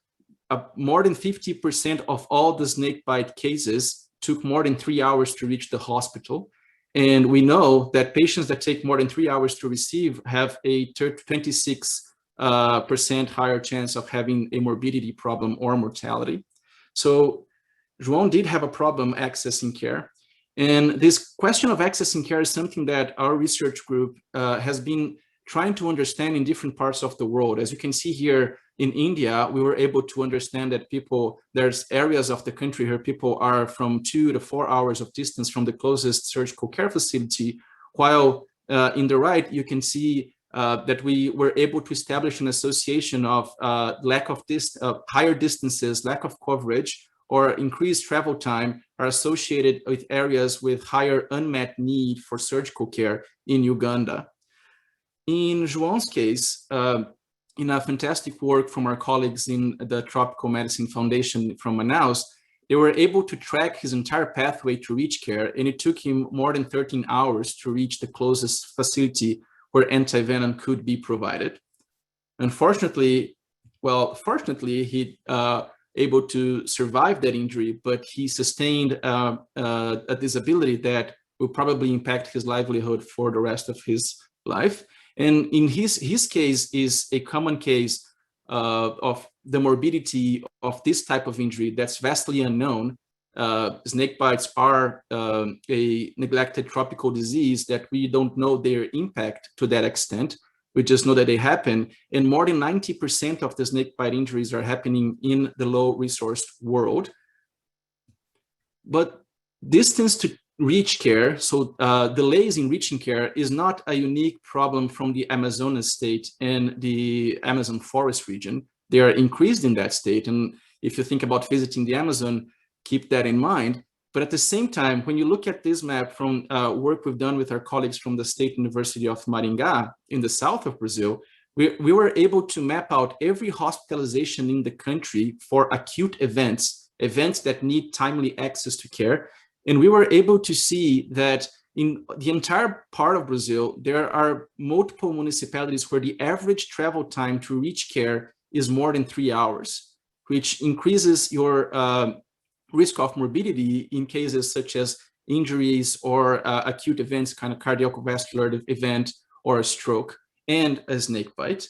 more than 50% of all the snake bite cases took more than 3 hours to reach the hospital. And we know that patients that take more than 3 hours to receive have a 26% higher chance of having a morbidity problem or mortality. So João did have a problem accessing care. And this question of accessing care is something that our research group has been trying to understand in different parts of the world. As you can see here in India, we were able to understand that there's areas of the country where people are from 2 to 4 hours of distance from the closest surgical care facility, while in the right, you can see that we were able to establish an association of higher distances, lack of coverage, or increased travel time are associated with areas with higher unmet need for surgical care in Uganda. In João's case, in a fantastic work from our colleagues in the Tropical Medicine Foundation from Manaus, they were able to track his entire pathway to reach care, and it took him more than 13 hours to reach the closest facility where anti-venom could be provided. Unfortunately, fortunately, he able to survive that injury, but he sustained a disability that will probably impact his livelihood for the rest of his life. And in his case is a common case of the morbidity of this type of injury that's vastly unknown. Snake bites are a neglected tropical disease that we don't know their impact to that extent. We just know that they happen, and more than 90% of the snake bite injuries are happening in the low-resourced world. But distance to reach care, so delays in reaching care, is not a unique problem from the Amazonas state and the Amazon forest region. they are increased in that state. And if you think about visiting the Amazon, keep that in mind. But at the same time, when you look at this map from work we've done with our colleagues from the State University of Maringá in the south of Brazil, we were able to map out every hospitalization in the country for acute events that need timely access to care. And we were able to see that in the entire part of Brazil, there are multiple municipalities where the average travel time to reach care is more than 3 hours, which increases your risk of morbidity in cases such as injuries or acute events, kind of cardiovascular event or a stroke and a snake bite.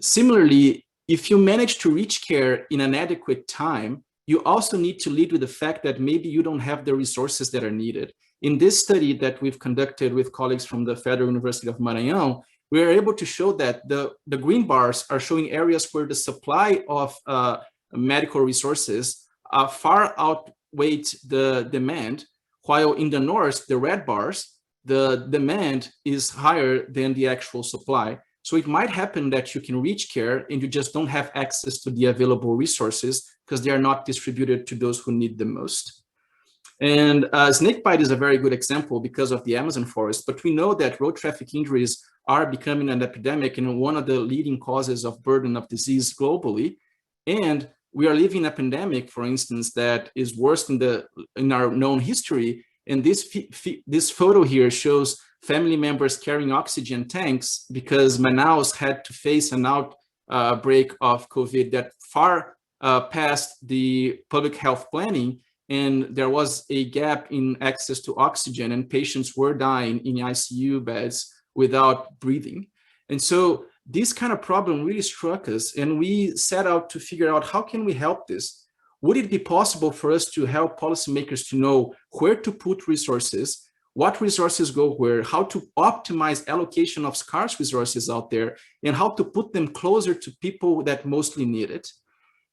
Similarly, if you manage to reach care in an adequate time, you also need to lead with the fact that maybe you don't have the resources that are needed. In this study that we've conducted with colleagues from the Federal University of Maranhão, we are able to show that the green bars are showing areas where the supply of medical resources far outweigh the demand, while in the north, the red bars, the demand is higher than the actual supply. So it might happen that you can reach care and you just don't have access to the available resources because they are not distributed to those who need them most. And snakebite is a very good example because of the Amazon forest, but we know that road traffic injuries are becoming an epidemic and one of the leading causes of burden of disease globally. And we are living a pandemic, for instance, that is worse in our known history. And this photo here shows family members carrying oxygen tanks because Manaus had to face an outbreak of COVID that far past the public health planning, and there was a gap in access to oxygen, and patients were dying in ICU beds without breathing. And so this kind of problem really struck us, and we set out to figure out how can we help this? Would it be possible for us to help policymakers to know where to put resources, what resources go where, how to optimize allocation of scarce resources out there, and how to put them closer to people that mostly need it?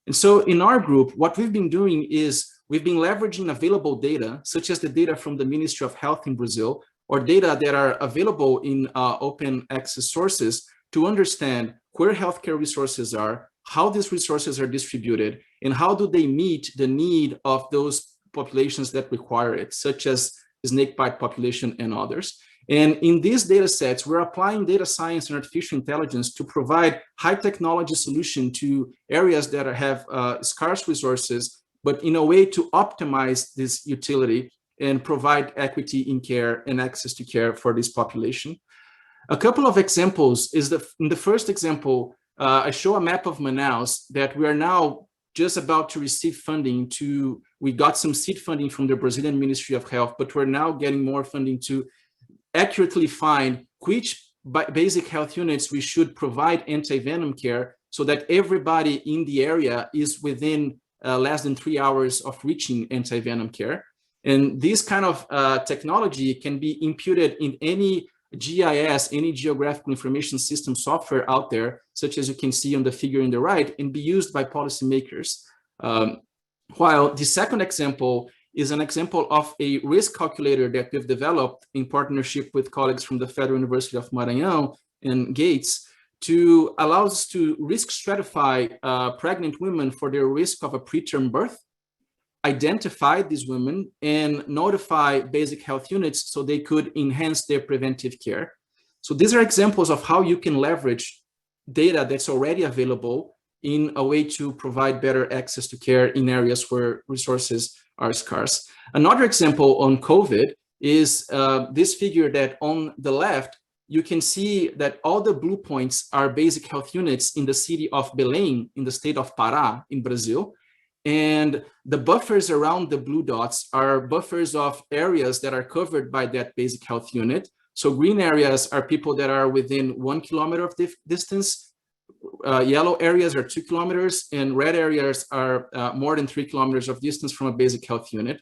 And so in our group, what we've been doing is we've been leveraging available data, such as the data from the Ministry of Health in Brazil, or data that are available in open access sources, to understand where healthcare resources are, how these resources are distributed, and how do they meet the need of those populations that require it, such as the snakebite population and others. And in these data sets, we're applying data science and artificial intelligence to provide high technology solution to areas that have scarce resources, but in a way to optimize this utility and provide equity in care and access to care for this population. A couple of examples is in the first example, I show a map of Manaus that we are now just about to receive funding we got some seed funding from the Brazilian Ministry of Health, but we're now getting more funding to accurately find which basic health units we should provide anti-venom care so that everybody in the area is within less than 3 hours of reaching anti-venom care. And this kind of technology can be imputed in any GIS, any geographical information system software out there, such as you can see on the figure on the right, and be used by policymakers. While the second example is an example of a risk calculator that we've developed in partnership with colleagues from the Federal University of Maranhão and Gates to allow us to risk stratify pregnant women for their risk of a preterm birth, identify these women, and notify basic health units so they could enhance their preventive care. So these are examples of how you can leverage data that's already available in a way to provide better access to care in areas where resources are scarce. Another example on COVID is this figure that on the left, you can see that all the blue points are basic health units in the city of Belém, in the state of Pará, in Brazil. And the buffers around the blue dots are buffers of areas that are covered by that basic health unit. So green areas are people that are within 1 kilometer of distance. Yellow areas are 2 kilometers, and red areas are more than 3 kilometers of distance from a basic health unit.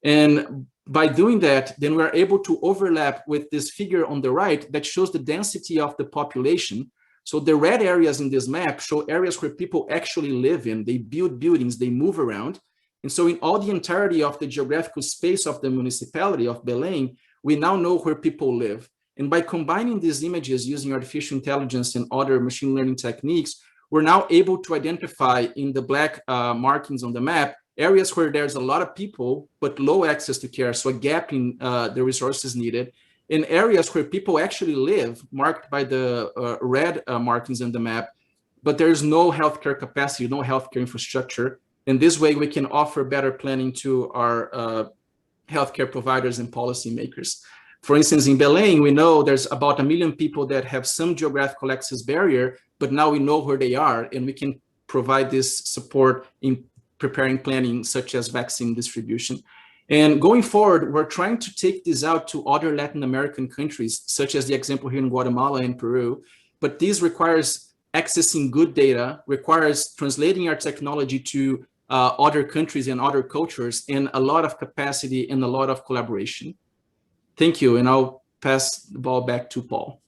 And by doing that, then we're able to overlap with this figure on the right that shows the density of the population. So the red areas in this map show areas where people actually live in. They build buildings, they move around. And so in all the entirety of the geographical space of the municipality of Belém, we now know where people live. And by combining these images using artificial intelligence and other machine learning techniques, we're now able to identify in the black markings on the map areas where there's a lot of people, but low access to care, so a gap in the resources needed, in areas where people actually live, marked by the red markings on the map, but there is no healthcare capacity, no healthcare infrastructure. And this way we can offer better planning to our healthcare providers and policymakers. For instance, in Belém, we know there's about 1 million people that have some geographical access barrier, but now we know where they are, and we can provide this support in preparing planning, such as vaccine distribution. And going forward, we're trying to take this out to other Latin American countries, such as the example here in Guatemala and Peru. But this requires accessing good data, requires translating our technology to other countries and other cultures, and a lot of capacity and a lot of collaboration. Thank you, and I'll pass the ball back to Paul.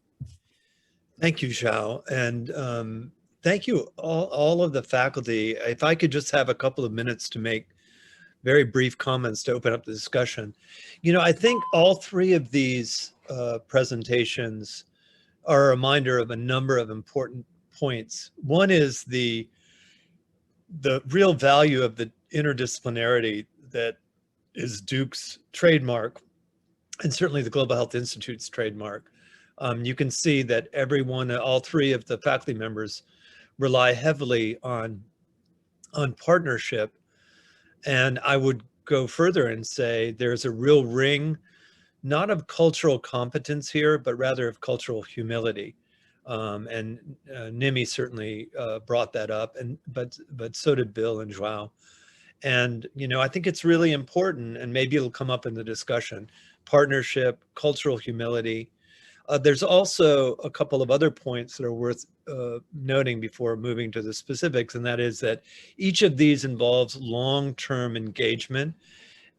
Thank you, Xiao, and thank you all of the faculty. If I could just have a couple of minutes to make very brief comments to open up the discussion. You know, I think all three of these presentations are a reminder of a number of important points. One is the real value of the interdisciplinarity that is Duke's trademark, and certainly the Global Health Institute's trademark. You can see that all three of the faculty members rely heavily on partnership. And I would go further and say there's a real ring, not of cultural competence here, but rather of cultural humility. And Nimi certainly brought that up, but so did Bill and Joao. And, you know, I think it's really important, and maybe it'll come up in the discussion, partnership, cultural humility. There's also a couple of other points that are worth noting before moving to the specifics, and that is that each of these involves long-term engagement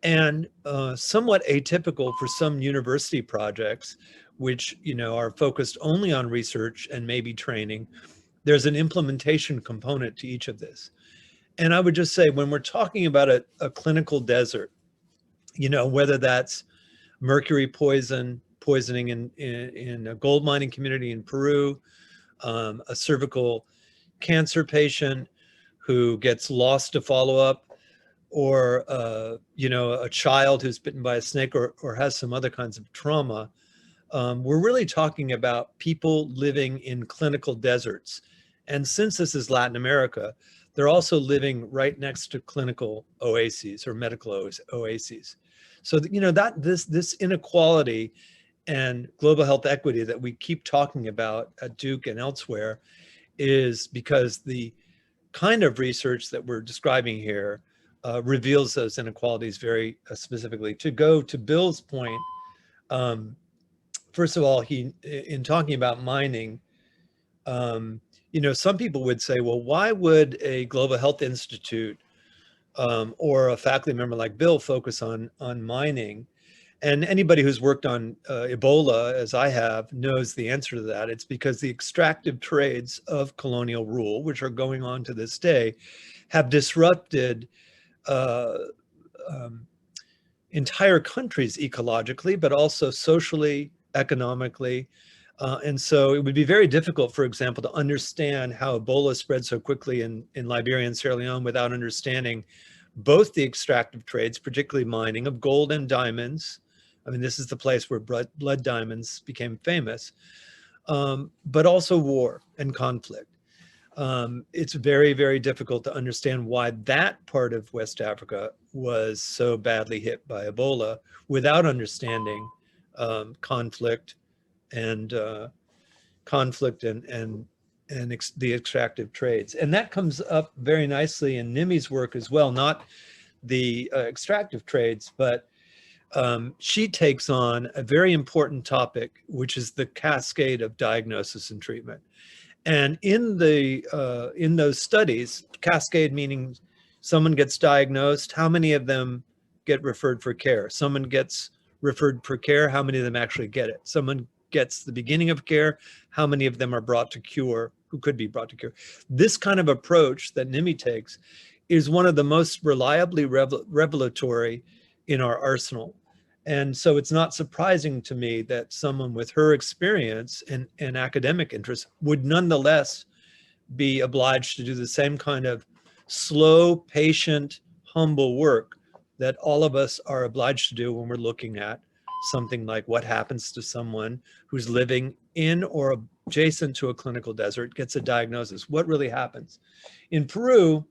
and somewhat atypical for some university projects, which, you know, are focused only on research and maybe training. There's an implementation component to each of this. And I would just say, when we're talking about a clinical desert, you know, whether that's mercury poisoning in a gold mining community in Peru, a cervical cancer patient who gets lost to follow-up, or you know, a child who's bitten by a snake or has some other kinds of trauma, we're really talking about people living in clinical deserts. And since this is Latin America, they're also living right next to clinical oases or medical oases. So, you know, that this inequality and global health equity that we keep talking about at Duke and elsewhere is because the kind of research that we're describing here reveals those inequalities very specifically. To go to Bill's point, first of all, in talking about mining, you know, some people would say, well, why would a Global Health Institute or a faculty member like Bill focus on mining? And anybody who's worked on Ebola, as I have, knows the answer to that. It's because the extractive trades of colonial rule, which are going on to this day, have disrupted entire countries ecologically, but also socially, economically. And so it would be very difficult, for example, to understand how Ebola spread so quickly in Liberia and Sierra Leone without understanding both the extractive trades, particularly mining of gold and diamonds. I mean, this is the place where blood diamonds became famous, but also war and conflict. It's very, very difficult to understand why that part of West Africa was so badly hit by Ebola without understanding conflict and the extractive trades. And that comes up very nicely in Nimi's work as well, not the extractive trades, but she takes on a very important topic, which is the cascade of diagnosis and treatment. And in those studies, cascade meaning someone gets diagnosed, how many of them get referred for care? Someone gets referred for care, how many of them actually get it? Someone gets the beginning of care, how many of them are brought to cure, who could be brought to cure? This kind of approach that Nimi takes is one of the most reliably revelatory in our arsenal. And so it's not surprising to me that someone with her experience and academic interests would nonetheless be obliged to do the same kind of slow, patient, humble work that all of us are obliged to do when we're looking at something like what happens to someone who's living in or adjacent to a clinical desert, gets a diagnosis. What really happens? In Peru,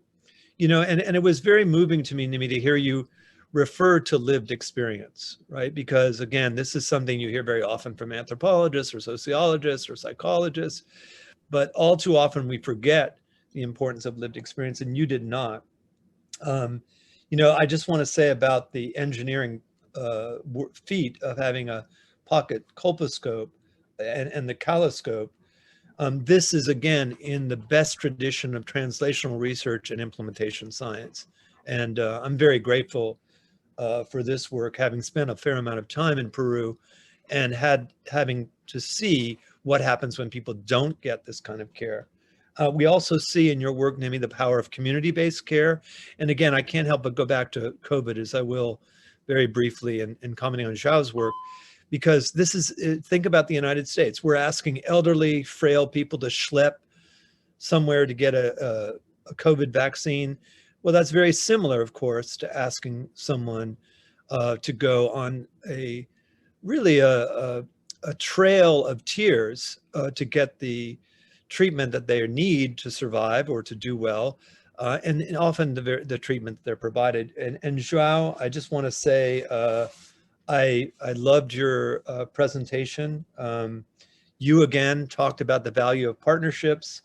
you know, and it was very moving to me, Nimi, to hear you refer to lived experience, right? Because again, this is something you hear very often from anthropologists or sociologists or psychologists, but all too often we forget the importance of lived experience, and you did not. You know, I just want to say about the engineering feat of having a pocket colposcope and the caloscope. This is, again, in the best tradition of translational research and implementation science. And I'm very grateful for this work, having spent a fair amount of time in Peru and having to see what happens when people don't get this kind of care. We also see in your work, Nimi, the power of community-based care. And again, I can't help but go back to COVID, as I will very briefly in commenting on Zhao's work, because this is, think about the United States. We're asking elderly, frail people to schlep somewhere to get a COVID vaccine. Well, that's very similar, of course, to asking someone to go on really a trail of tears to get the treatment that they need to survive or to do well, and often the treatment they're provided. And Joao, I just want to say, I loved your presentation. You again talked about the value of partnerships,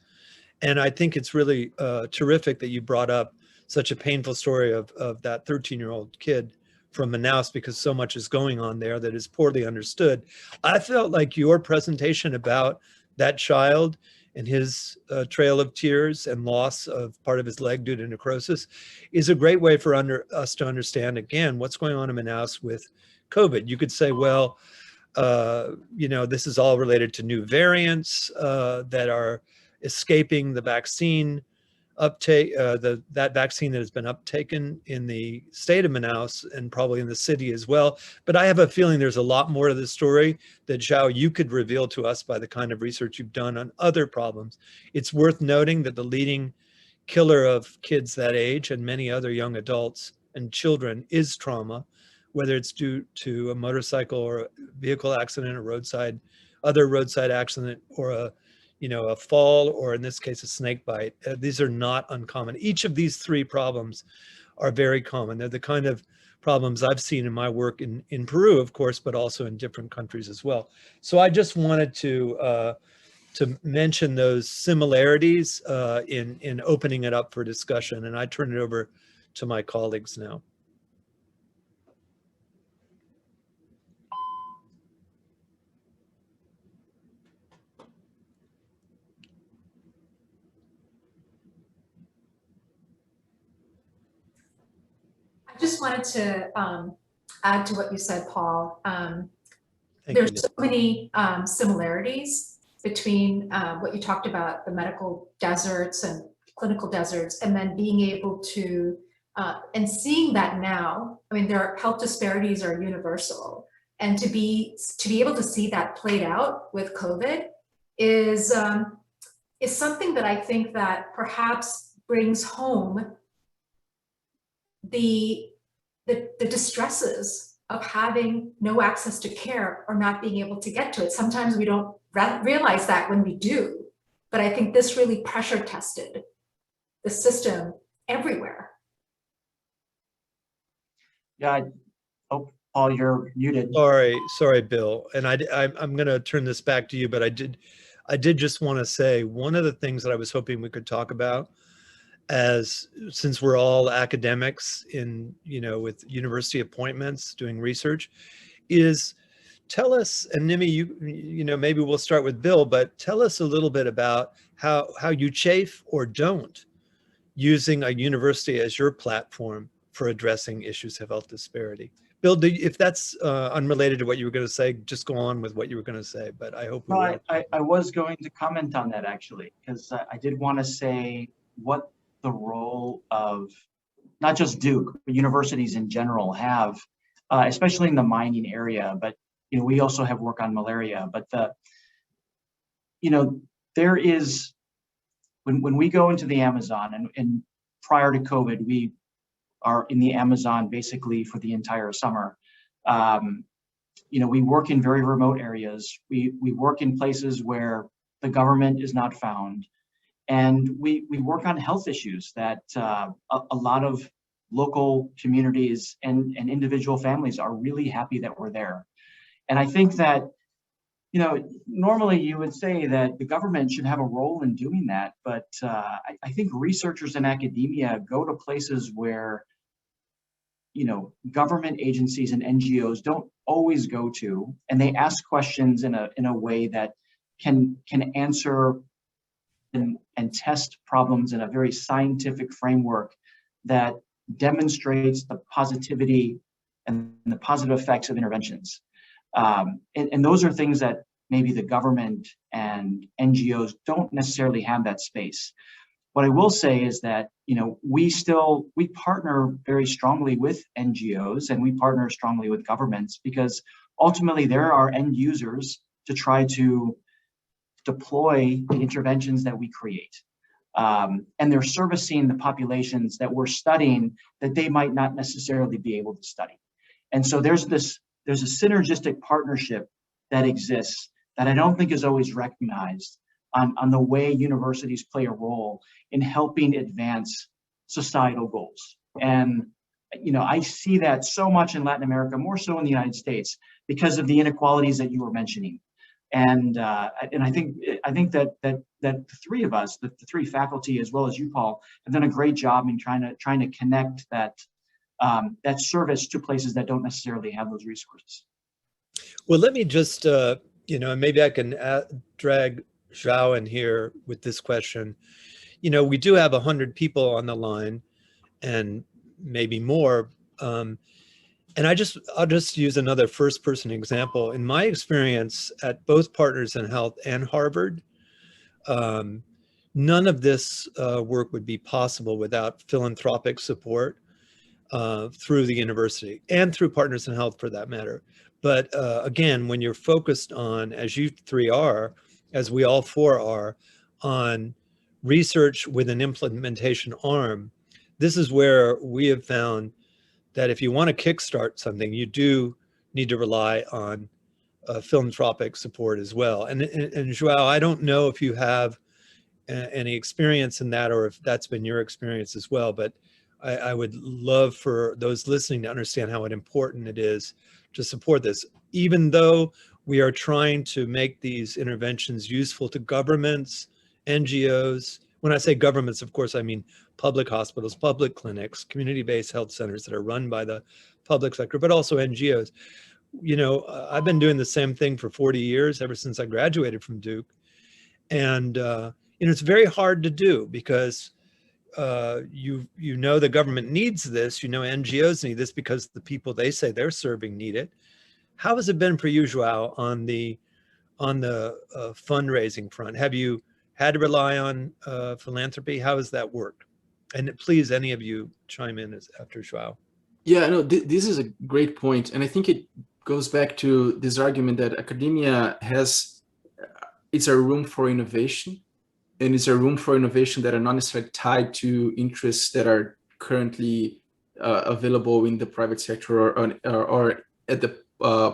and I think it's really terrific that you brought up such a painful story of that 13-year-old kid from Manaus, because so much is going on there that is poorly understood. I felt like your presentation about that child and his trail of tears and loss of part of his leg due to necrosis is a great way for us to understand, again, what's going on in Manaus with COVID. You could say, well, you know, this is all related to new variants that are escaping the vaccine uptake, that vaccine that has been uptaken in the state of Manaus and probably in the city as well. But I have a feeling there's a lot more to the story that, Zhao, you could reveal to us by the kind of research you've done on other problems. It's worth noting that the leading killer of kids that age and many other young adults and children is trauma, whether it's due to a motorcycle or a vehicle accident, or other roadside accident, or a fall, or in this case, a snake bite. These are not uncommon. Each of these three problems are very common. They're the kind of problems I've seen in my work in Peru, of course, but also in different countries as well. So I just wanted to mention those similarities in opening it up for discussion. And I turn it over to my colleagues now. I just wanted to add to what you said, Paul. Thank There's you. so many similarities between what you talked about, the medical deserts and clinical deserts, and then being able to, and seeing that now, I mean, their health disparities are universal. And to be able to see that played out with COVID is something that I think that perhaps brings home the distresses of having no access to care or not being able to get to it. Sometimes we don't realize that when we do, but I think this really pressure tested the system everywhere. Yeah. Oh, Paul, you're muted. Sorry, Bill. And I'm going to turn this back to you, but I did just want to say one of the things that I was hoping we could talk about, since we're all academics with university appointments doing research, is tell us, and Nimi, you know, maybe we'll start with Bill, but tell us a little bit about how you chafe or don't using a university as your platform for addressing issues of health disparity. Bill, if that's unrelated to what you were going to say, just go on with what you were going to say, but I hope we will. I was going to comment on that, actually, because I did want to say what the role of not just Duke, but universities in general have especially in the mining area. But we also have work on malaria. But there is, when we go into the Amazon, and prior to COVID, we are in the Amazon basically for the entire summer. We work in very remote areas. We work in places where the government is not found. And we work on health issues that a lot of local communities and individual families are really happy that we're there. And I think that, normally you would say that the government should have a role in doing that. But I think researchers in academia go to places where, government agencies and NGOs don't always go to, and they ask questions in a way that can answer and test problems in a very scientific framework that demonstrates the positivity and the positive effects of interventions. And those are things that maybe the government and NGOs don't necessarily have that space. What I will say is that, we partner very strongly with NGOs, and we partner strongly with governments, because ultimately there are end users to try to deploy the interventions that we create. And they're servicing the populations that we're studying that they might not necessarily be able to study. And so there's a synergistic partnership that exists that I don't think is always recognized on the way universities play a role in helping advance societal goals. And I see that so much in Latin America, more so in the United States, because of the inequalities that you were mentioning. And I think that the three of us, the three faculty, as well as you, Paul, have done a great job in trying to connect that service to places that don't necessarily have those resources. Well, let me just, maybe I can drag João in here with this question. We do have 100 people on the line, and maybe more. And I'll just use another first-person example. In my experience at both Partners in Health and Harvard, none of this work would be possible without philanthropic support through the university and through Partners in Health, for that matter. But again, when you're focused on, as you three are, as we all four are, on research with an implementation arm, this is where we have found that if you want to kickstart something, you do need to rely on philanthropic support as well. And João, I don't know if you have any experience in that, or if that's been your experience as well, but I would love for those listening to understand how important it is to support this, even though we are trying to make these interventions useful to governments, NGOs. When I say governments, of course, I mean public hospitals, public clinics, community-based health centers that are run by the public sector, but also NGOs. I've been doing the same thing for 40 years, ever since I graduated from Duke. And it's very hard to do, because the government needs this, NGOs need this because the people they say they're serving need it. How has it been for you, João, on the fundraising front? Have you had to rely on philanthropy? How has that worked? And please, any of you chime in after João. Yeah, no, this is a great point. And I think it goes back to this argument that academia it's a room for innovation, and it's a room for innovation that are not necessarily tied to interests that are currently available in the private sector or at the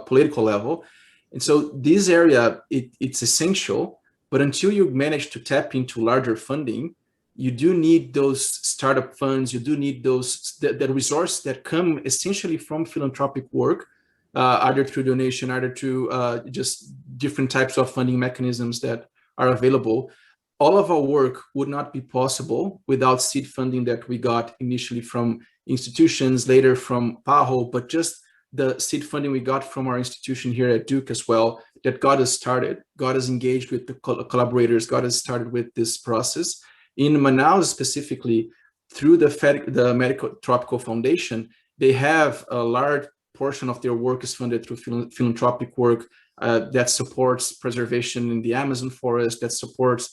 political level. And so this area, it's essential, but until you manage to tap into larger funding, you do need those startup funds, you do need the resources that come essentially from philanthropic work, either through donation, either through just different types of funding mechanisms that are available. All of our work would not be possible without seed funding that we got initially from institutions, later from PAHO, but just the seed funding we got from our institution here at Duke as well, that got us started, got us engaged with the collaborators, got us started with this process. In Manaus specifically, through the Medical Tropical Foundation, they have a large portion of their work is funded through philanthropic work that supports preservation in the Amazon forest, that supports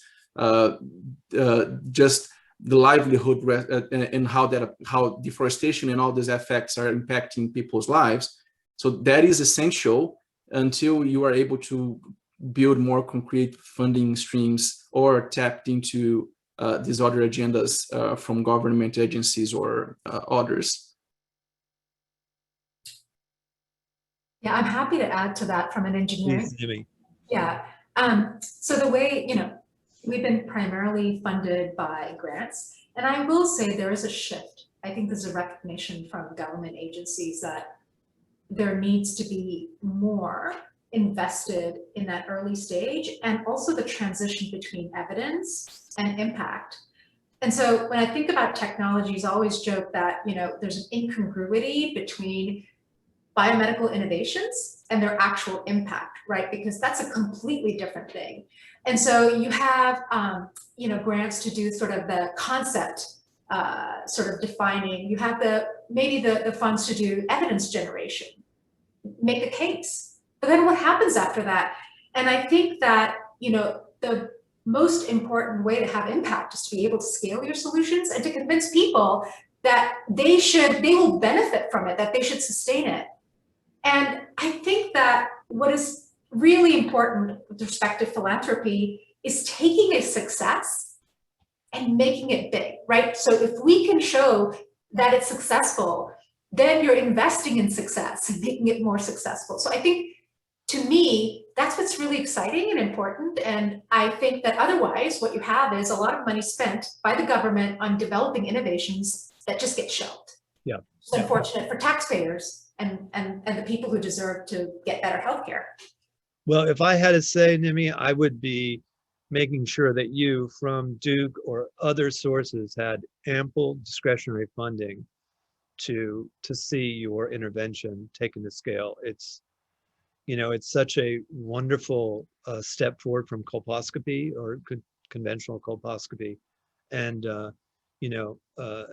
just the livelihood and how deforestation and all these effects are impacting people's lives. So that is essential until you are able to build more concrete funding streams or tapped into these other agendas from government agencies or others. Yeah, I'm happy to add to that from an engineering. Please, Nimi. Yeah. So the way, we've been primarily funded by grants, and I will say there is a shift. I think there's a recognition from government agencies that there needs to be more invested in that early stage, and also the transition between evidence and impact. And so when I think about technologies, I always joke that, there's an incongruity between biomedical innovations and their actual impact, right? Because that's a completely different thing. And so you have, grants to do sort of the concept, sort of defining. You have maybe the funds to do evidence generation, make a case. But then what happens after that? And I think that, the most important way to have impact is to be able to scale your solutions and to convince people that they will benefit from it, that they should sustain it. And I think that what is really important with respect to philanthropy is taking a success and making it big, right? So if we can show that it's successful, then you're investing in success and making it more successful. So I think, to me, that's what's really exciting and important. And I think that otherwise what you have is a lot of money spent by the government on developing innovations that just get shelved. Yeah. It's unfortunate for taxpayers and the people who deserve to get better healthcare. Well, if I had to say, Nimi, I would be making sure that you from Duke or other sources had ample discretionary funding to see your intervention taken to scale. It's such a wonderful step forward from colposcopy or conventional colposcopy. And,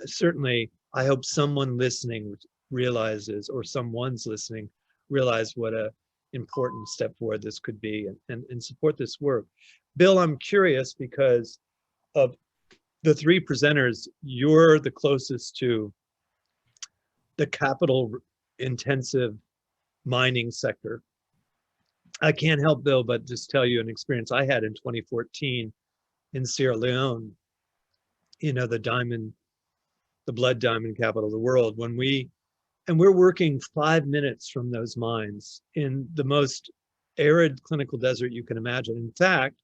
certainly I hope someone listening realizes, or someone's listening, realize what a important step forward this could be and support this work. Bill, I'm curious because of the three presenters, you're the closest to the capital intensive mining sector. I can't help, Bill, but just tell you an experience I had in 2014 in Sierra Leone, the blood diamond capital of the world, we're working 5 minutes from those mines in the most arid clinical desert you can imagine. In fact,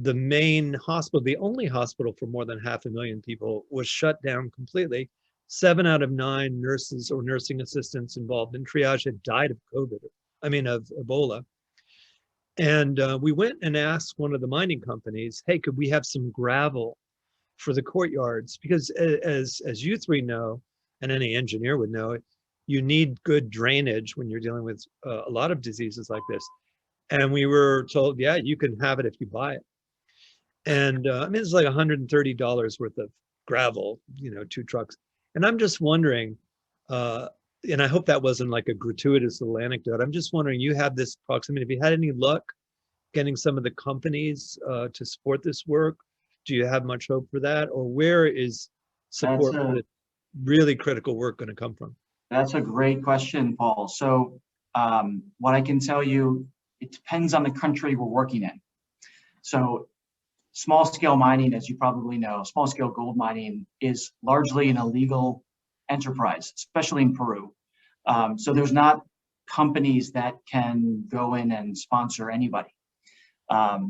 the main hospital, the only hospital for more than 500,000 people, was shut down completely. 7 out of 9 nurses or nursing assistants involved in triage had died of of Ebola. And we went and asked one of the mining companies, hey, could we have some gravel for the courtyards? Because as you three know, and any engineer would know, you need good drainage when you're dealing with a lot of diseases like this. And we were told, yeah, you can have it if you buy it. And it's like $130 worth of gravel, 2 trucks. And I'm just wondering, and I hope that wasn't like a gratuitous little anecdote. I'm just wondering, you have this proximity. Have you had any luck getting some of the companies to support this work? Do you have much hope for that? Or where is support for this really critical work going to come from? That's a great question, Paul. So what I can tell you, it depends on the country we're working in. So small scale mining, as you probably know, small scale gold mining is largely an illegal enterprise, especially in Peru. So there's not companies that can go in and sponsor anybody.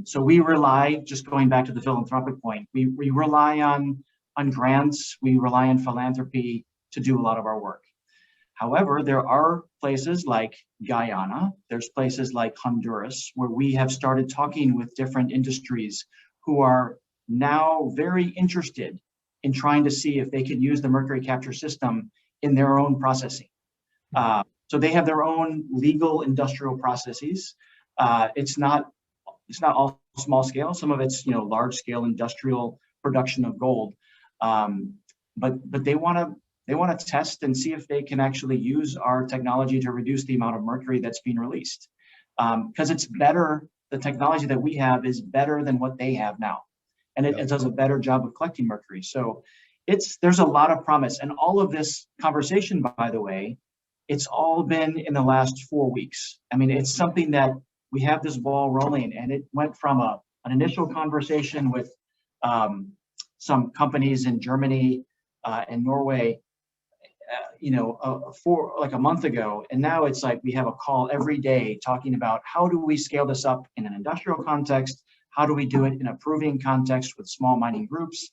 So we rely, just going back to the philanthropic point, we rely on grants, we rely on philanthropy to do a lot of our work. However, there are places like Guyana, there's places like Honduras, where we have started talking with different industries who are now very interested in trying to see if they can use the mercury capture system in their own processing. So they have their own legal industrial processes. It's not all small scale. Some of it's large scale industrial production of gold, but they want to test and see if they can actually use our technology to reduce the amount of mercury that's being released, because it's better. The technology that we have is better than what they have now, and it does a better job of collecting mercury. So there's a lot of promise, and all of this conversation, by the way, it's all been in the last 4 weeks. I mean, it's something that we have this ball rolling, and it went from an initial conversation with some companies in Germany and Norway, for like a month ago, and now it's like we have a call every day talking about how do we scale this up in an industrial context, how do we do it in a proving context with small mining groups,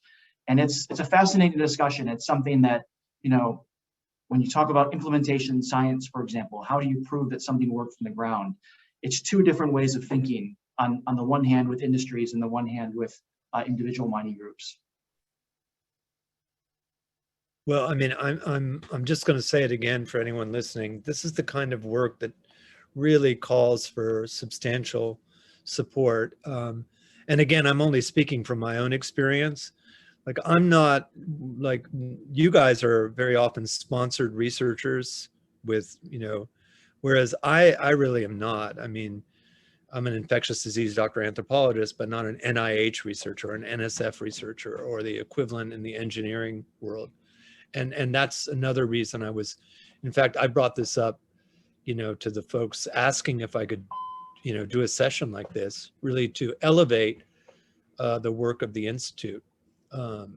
and it's a fascinating discussion. It's something that, when you talk about implementation science, for example, how do you prove that something works from the ground? It's two different ways of thinking. On the one hand with industries, and the one hand with individual mining groups. Well, I mean, I'm just going to say it again for anyone listening. This is the kind of work that really calls for substantial support. And again, I'm only speaking from my own experience. Like, I'm not, like, you guys are very often sponsored researchers with, whereas I really am not. I mean, I'm an infectious disease doctor anthropologist, but not an NIH researcher or an NSF researcher or the equivalent in the engineering world. And that's another reason in fact, I brought this up, to the folks asking if I could, do a session like this, really to elevate the work of the Institute. I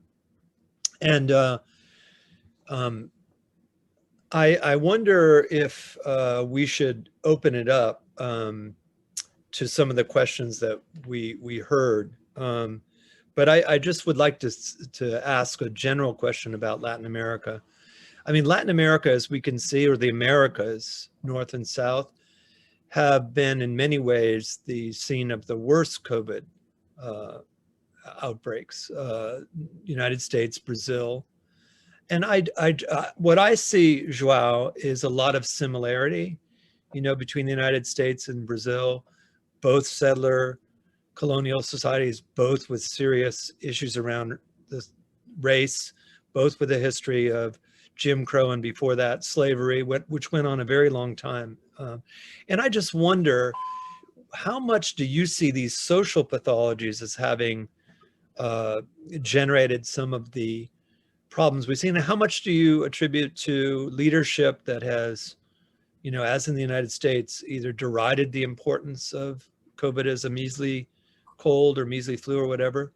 wonder if we should open it up to some of the questions that we heard. But I just would like to ask a general question about Latin America. I mean, Latin America, as we can see, or the Americas, North and South, have been in many ways the scene of the worst COVID outbreaks. United States, Brazil. And what I see, João, is a lot of similarity, between the United States and Brazil, both settler colonial societies, both with serious issues around the race, both with a history of Jim Crow and before that slavery, which went on a very long time. And I just wonder, how much do you see these social pathologies as having generated some of the problems we've seen? And how much do you attribute to leadership that has, as in the United States, either derided the importance of COVID as a measly cold or measly flu or whatever?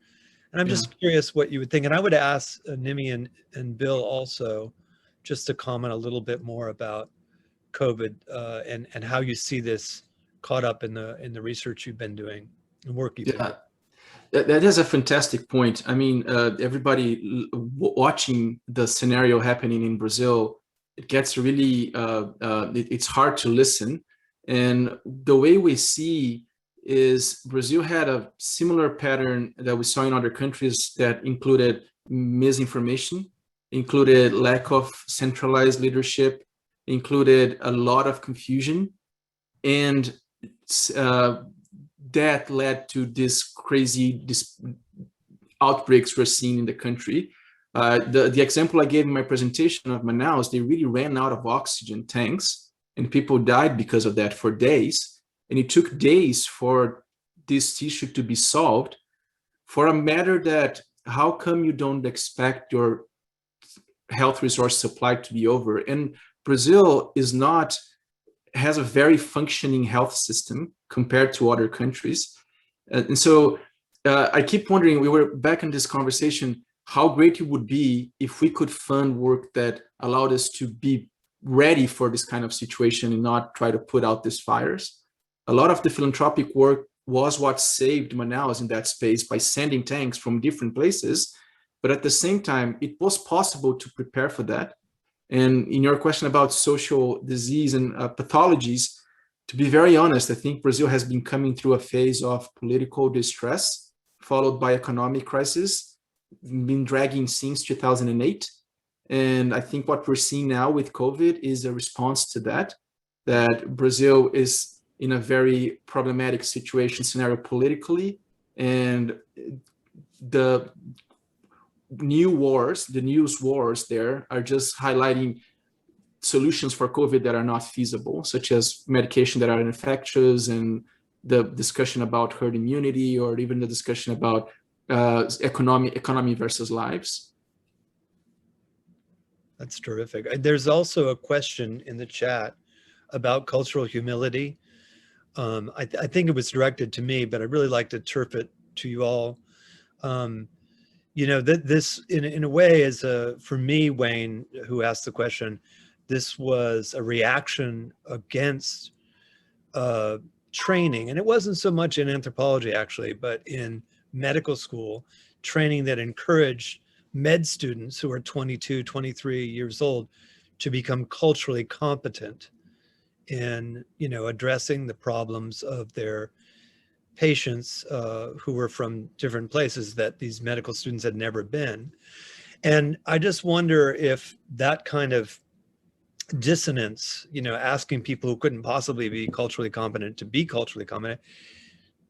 And I'm just curious what you would think. And I would ask Nimi and Bill also just to comment a little bit more about COVID and how you see this caught up in the research you've been doing and work you've been doing. That is a fantastic point. I mean, everybody watching the scenario happening in Brazil, it gets really, it's hard to listen. And the way we see is Brazil had a similar pattern that we saw in other countries that included misinformation, included lack of centralized leadership, included a lot of confusion, and that led to this crazy outbreaks we're seeing in the country. The example I gave in my presentation of Manaus, they really ran out of oxygen tanks, and people died because of that for days. And it took days for this issue to be solved for a matter that, how come you don't expect your health resource supply to be over? And Brazil has a very functioning health system compared to other countries. And so I keep wondering, we were back in this conversation, how great it would be if we could fund work that allowed us to be ready for this kind of situation and not try to put out these fires. A lot of the philanthropic work was what saved Manaus in that space by sending tanks from different places. But at the same time, it was possible to prepare for that. And in your question about social disease and pathologies, to be very honest, I think Brazil has been coming through a phase of political distress, followed by economic crisis, been dragging since 2008. And I think what we're seeing now with COVID is a response to that Brazil is in a very problematic scenario politically, and the news wars there are just highlighting solutions for COVID that are not feasible, such as medication that are infectious, and the discussion about herd immunity, or even the discussion about economy versus lives. That's terrific. There's also a question in the chat about cultural humility. I think it was directed to me, but I'd really like to turf it to you all. This in a way is for me, Wayne, who asked the question, this was a reaction against training. And it wasn't so much in anthropology, actually, but in medical school, training that encouraged med students who are 22, 23 years old to become culturally competent in, addressing the problems of their patients who were from different places that these medical students had never been. And I just wonder if that kind of dissonance, asking people who couldn't possibly be culturally competent to be culturally competent,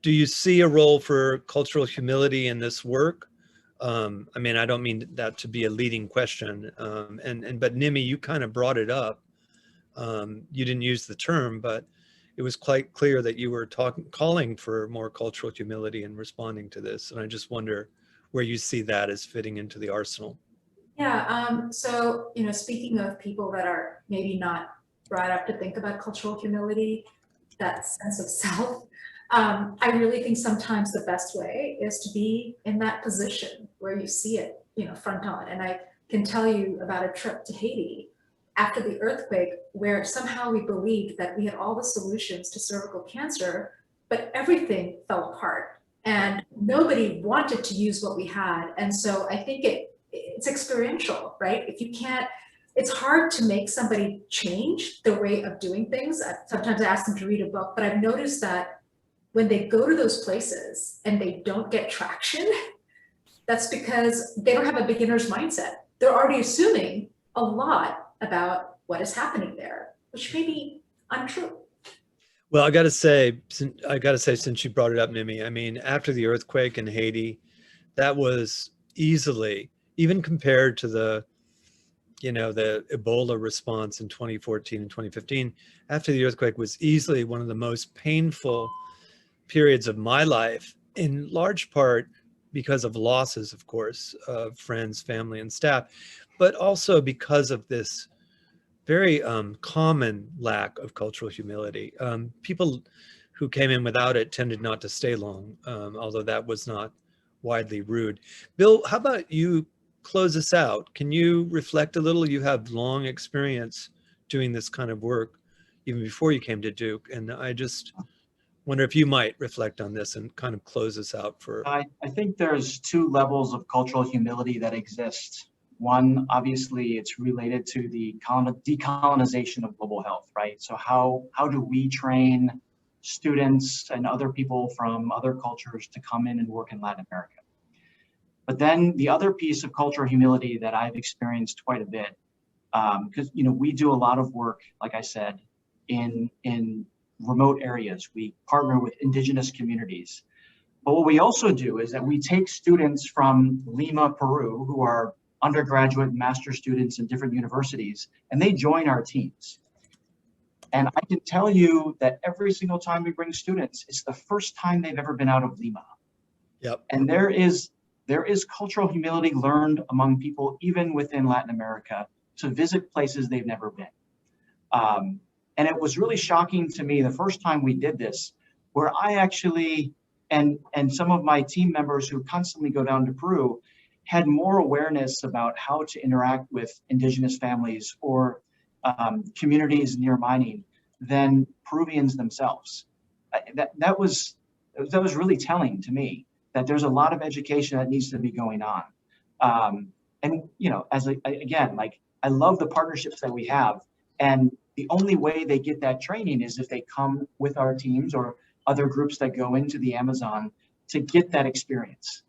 do you see a role for cultural humility in this work? I don't mean that to be a leading question. But Nimi, you kind of brought it up. You didn't use the term, but it was quite clear that you were calling for more cultural humility in responding to this. And I just wonder where you see that as fitting into the arsenal. Yeah, so, speaking of people that are maybe not brought up to think about cultural humility, that sense of self, I really think sometimes the best way is to be in that position where you see it, front on. And I can tell you about a trip to Haiti after the earthquake where somehow we believed that we had all the solutions to cervical cancer, but everything fell apart and nobody wanted to use what we had. And so I think it's experiential, right? If you can't, it's hard to make somebody change their way of doing things. Sometimes I ask them to read a book, but I've noticed that when they go to those places and they don't get traction, that's because they don't have a beginner's mindset. They're already assuming a lot about what is happening there, which may be untrue. Well, I got to say, since you brought it up, Nimi, after the earthquake in Haiti, that was easily, even compared to the Ebola response in 2014 and 2015, after the earthquake was easily one of the most painful periods of my life, in large part because of losses, of course, of friends, family, and staff, but also because of this very common lack of cultural humility. People who came in without it tended not to stay long, although that was not widely rude. Bill, how about you close us out? Can you reflect a little? You have long experience doing this kind of work, even before you came to Duke. And I just wonder if you might reflect on this and kind of close us out for. I think there's two levels of cultural humility that exist. One, obviously, it's related to the decolonization of global health, right? So how do we train students and other people from other cultures to come in and work in Latin America? But then the other piece of cultural humility that I've experienced quite a bit, because we do a lot of work, like I said, in remote areas. We partner with indigenous communities. But what we also do is that we take students from Lima, Peru, who are undergraduate and master students in different universities, and they join our teams. And I can tell you that every single time we bring students, it's the first time they've ever been out of Lima. Yep. And there is cultural humility learned among people, even within Latin America, to visit places they've never been. And it was really shocking to me the first time we did this, where I actually, and some of my team members who constantly go down to Peru, had more awareness about how to interact with indigenous families or communities near mining than Peruvians themselves. That was really telling to me that there's a lot of education that needs to be going on. And I love the partnerships that we have, and the only way they get that training is if they come with our teams or other groups that go into the Amazon to get that experience.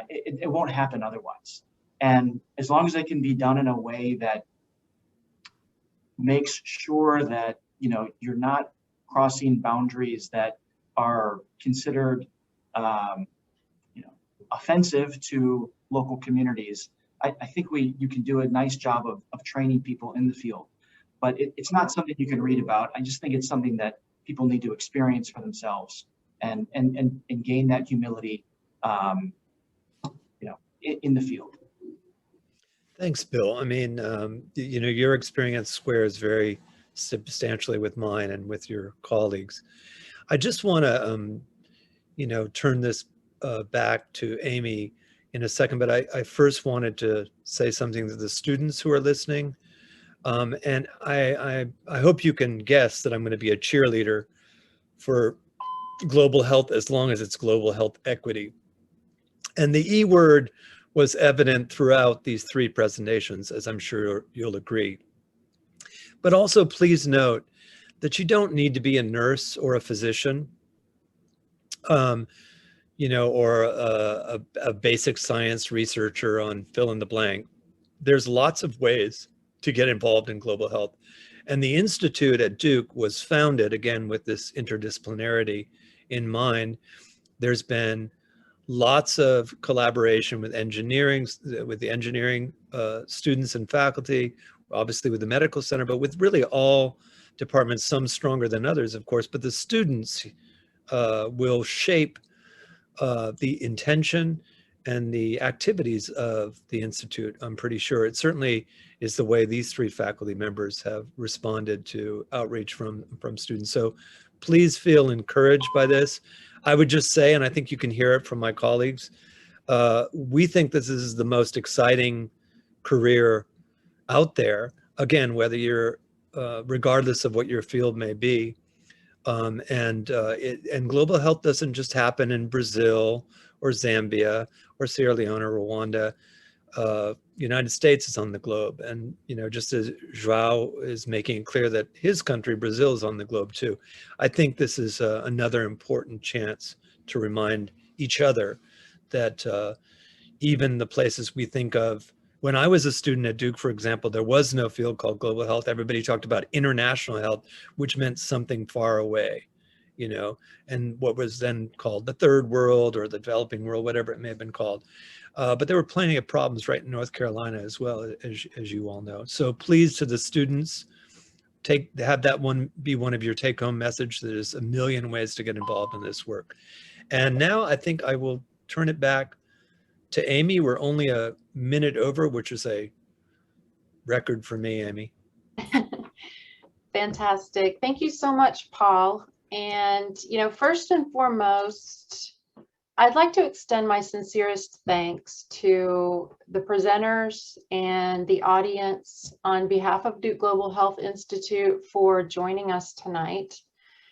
It won't happen otherwise. And as long as it can be done in a way that makes sure that you're not crossing boundaries that are considered offensive to local communities, I think you can do a nice job of training people in the field. But it's not something you can read about. I just think it's something that people need to experience for themselves and gain that humility in the field. Thanks, Bill. I mean, you know, your experience squares very substantially with mine and with your colleagues. I just want to, you know, turn this back to Amy in a second, but I first wanted to say something to the students who are listening. And I hope you can guess that I'm going to be a cheerleader for global health as long as it's global health equity. And the E word was evident throughout these three presentations, as I'm sure you'll agree. But also please note that you don't need to be a nurse or a physician, you know, or a basic science researcher on fill in the blank. There's lots of ways to get involved in global health. And the Institute at Duke was founded, again, with this interdisciplinarity in mind. There's been lots of collaboration with engineering, with the engineering students and faculty, obviously with the medical center, but with really all departments, some stronger than others, of course, but the students will shape the intention and the activities of the Institute, I'm pretty sure. It certainly is the way these three faculty members have responded to outreach from students. So please feel encouraged by this. I would just say, and I think you can hear it from my colleagues, we think this is the most exciting career out there. Again, whether you're, regardless of what your field may be. And global health doesn't just happen in Brazil or Zambia or Sierra Leone or Rwanda. United States is on the globe. And, you know, just as João is making it clear that his country, Brazil, is on the globe too. I think this is another important chance to remind each other that even the places we think of, when I was a student at Duke, for example, there was no field called global health. Everybody talked about international health, which meant something far away, you know, and what was then called the third world or the developing world, whatever it may have been called. But there were plenty of problems right in North Carolina as well, as you all know. So please, to the students, have that one be one of your take-home message. There's a million ways to get involved in this work. And now I think I will turn it back to Amy. We're only a minute over, which is a record for me, Amy. Fantastic. Thank you so much, Paul. And, you know, first and foremost, I'd like to extend my sincerest thanks to the presenters and the audience on behalf of Duke Global Health Institute for joining us tonight.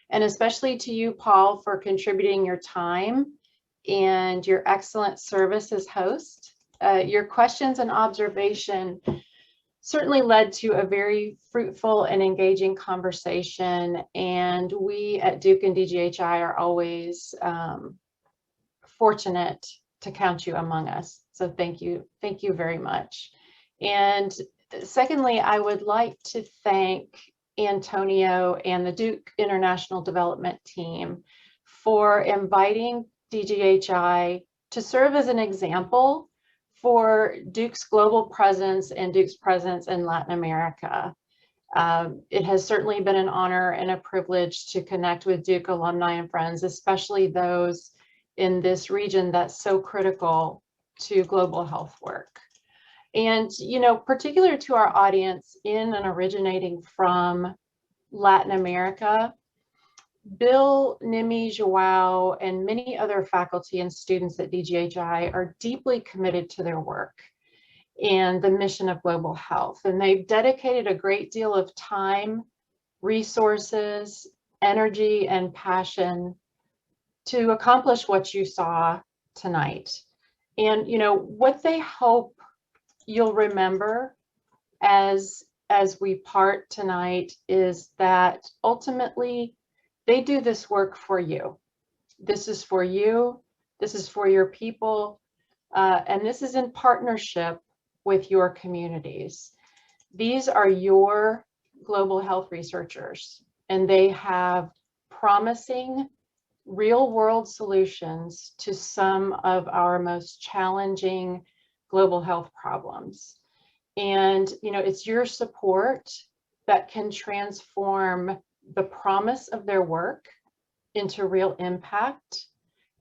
And especially to you, Paul, for contributing your time and your excellent service as host. Your questions and observation certainly led to a very fruitful and engaging conversation. And we at Duke and DGHI are always fortunate to count you among us. So thank you very much. And secondly, I would like to thank Antonio and the Duke International Development Team for inviting DGHI to serve as an example for Duke's global presence and Duke's presence in Latin America. It has certainly been an honor and a privilege to connect with Duke alumni and friends, especially those in this region that's so critical to global health work. And, you know, particular to our audience in and originating from Latin America, Bill, Nimi, João, and many other faculty and students at DGHI are deeply committed to their work and the mission of global health. And they've dedicated a great deal of time, resources, energy, and passion to accomplish what you saw tonight. And, you know, what they hope you'll remember as we part tonight is that ultimately they do this work for you. This is for you, this is for your people, and this is in partnership with your communities. These are your global health researchers, and they have promising real-world solutions to some of our most challenging global health problems. And, you know, it's your support that can transform the promise of their work into real impact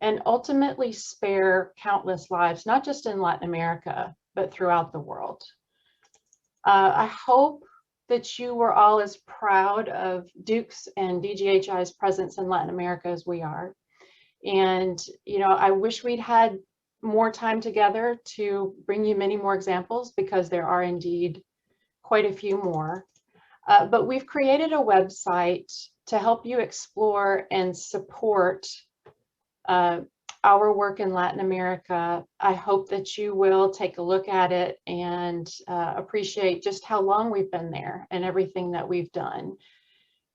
and ultimately spare countless lives, not just in Latin America, but throughout the world. I hope that you were all as proud of Duke's and DGHI's presence in Latin America as we are. And, you know, I wish we'd had more time together to bring you many more examples, because there are indeed quite a few more. But we've created a website to help you explore and support our work in Latin America. I hope that you will take a look at it and appreciate just how long we've been there and everything that we've done.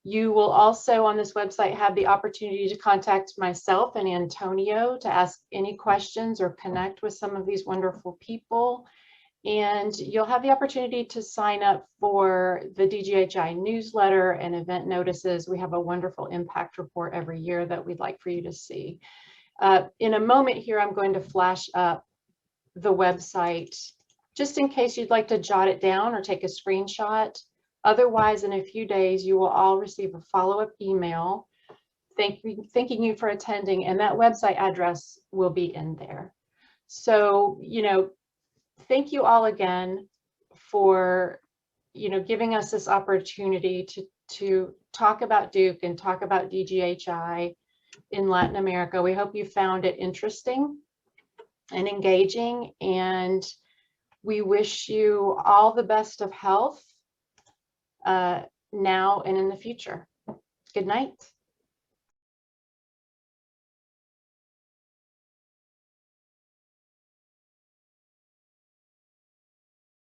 You will also on this website have the opportunity to contact myself and Antonio to ask any questions or connect with some of these wonderful people. And you'll have the opportunity to sign up for the DGHI newsletter and event notices. We have a wonderful impact report every year that we'd like for you to see. In a moment here, I'm going to flash up the website just in case you'd like to jot it down or take a screenshot. Otherwise, in a few days, you will all receive a follow-up email thanking you for attending, and that website address will be in there. So, you know, thank you all again for, you know, giving us this opportunity to talk about Duke and talk about DGHI in Latin America. We hope you found it interesting and engaging, and we wish you all the best of health now and in the future. Good night.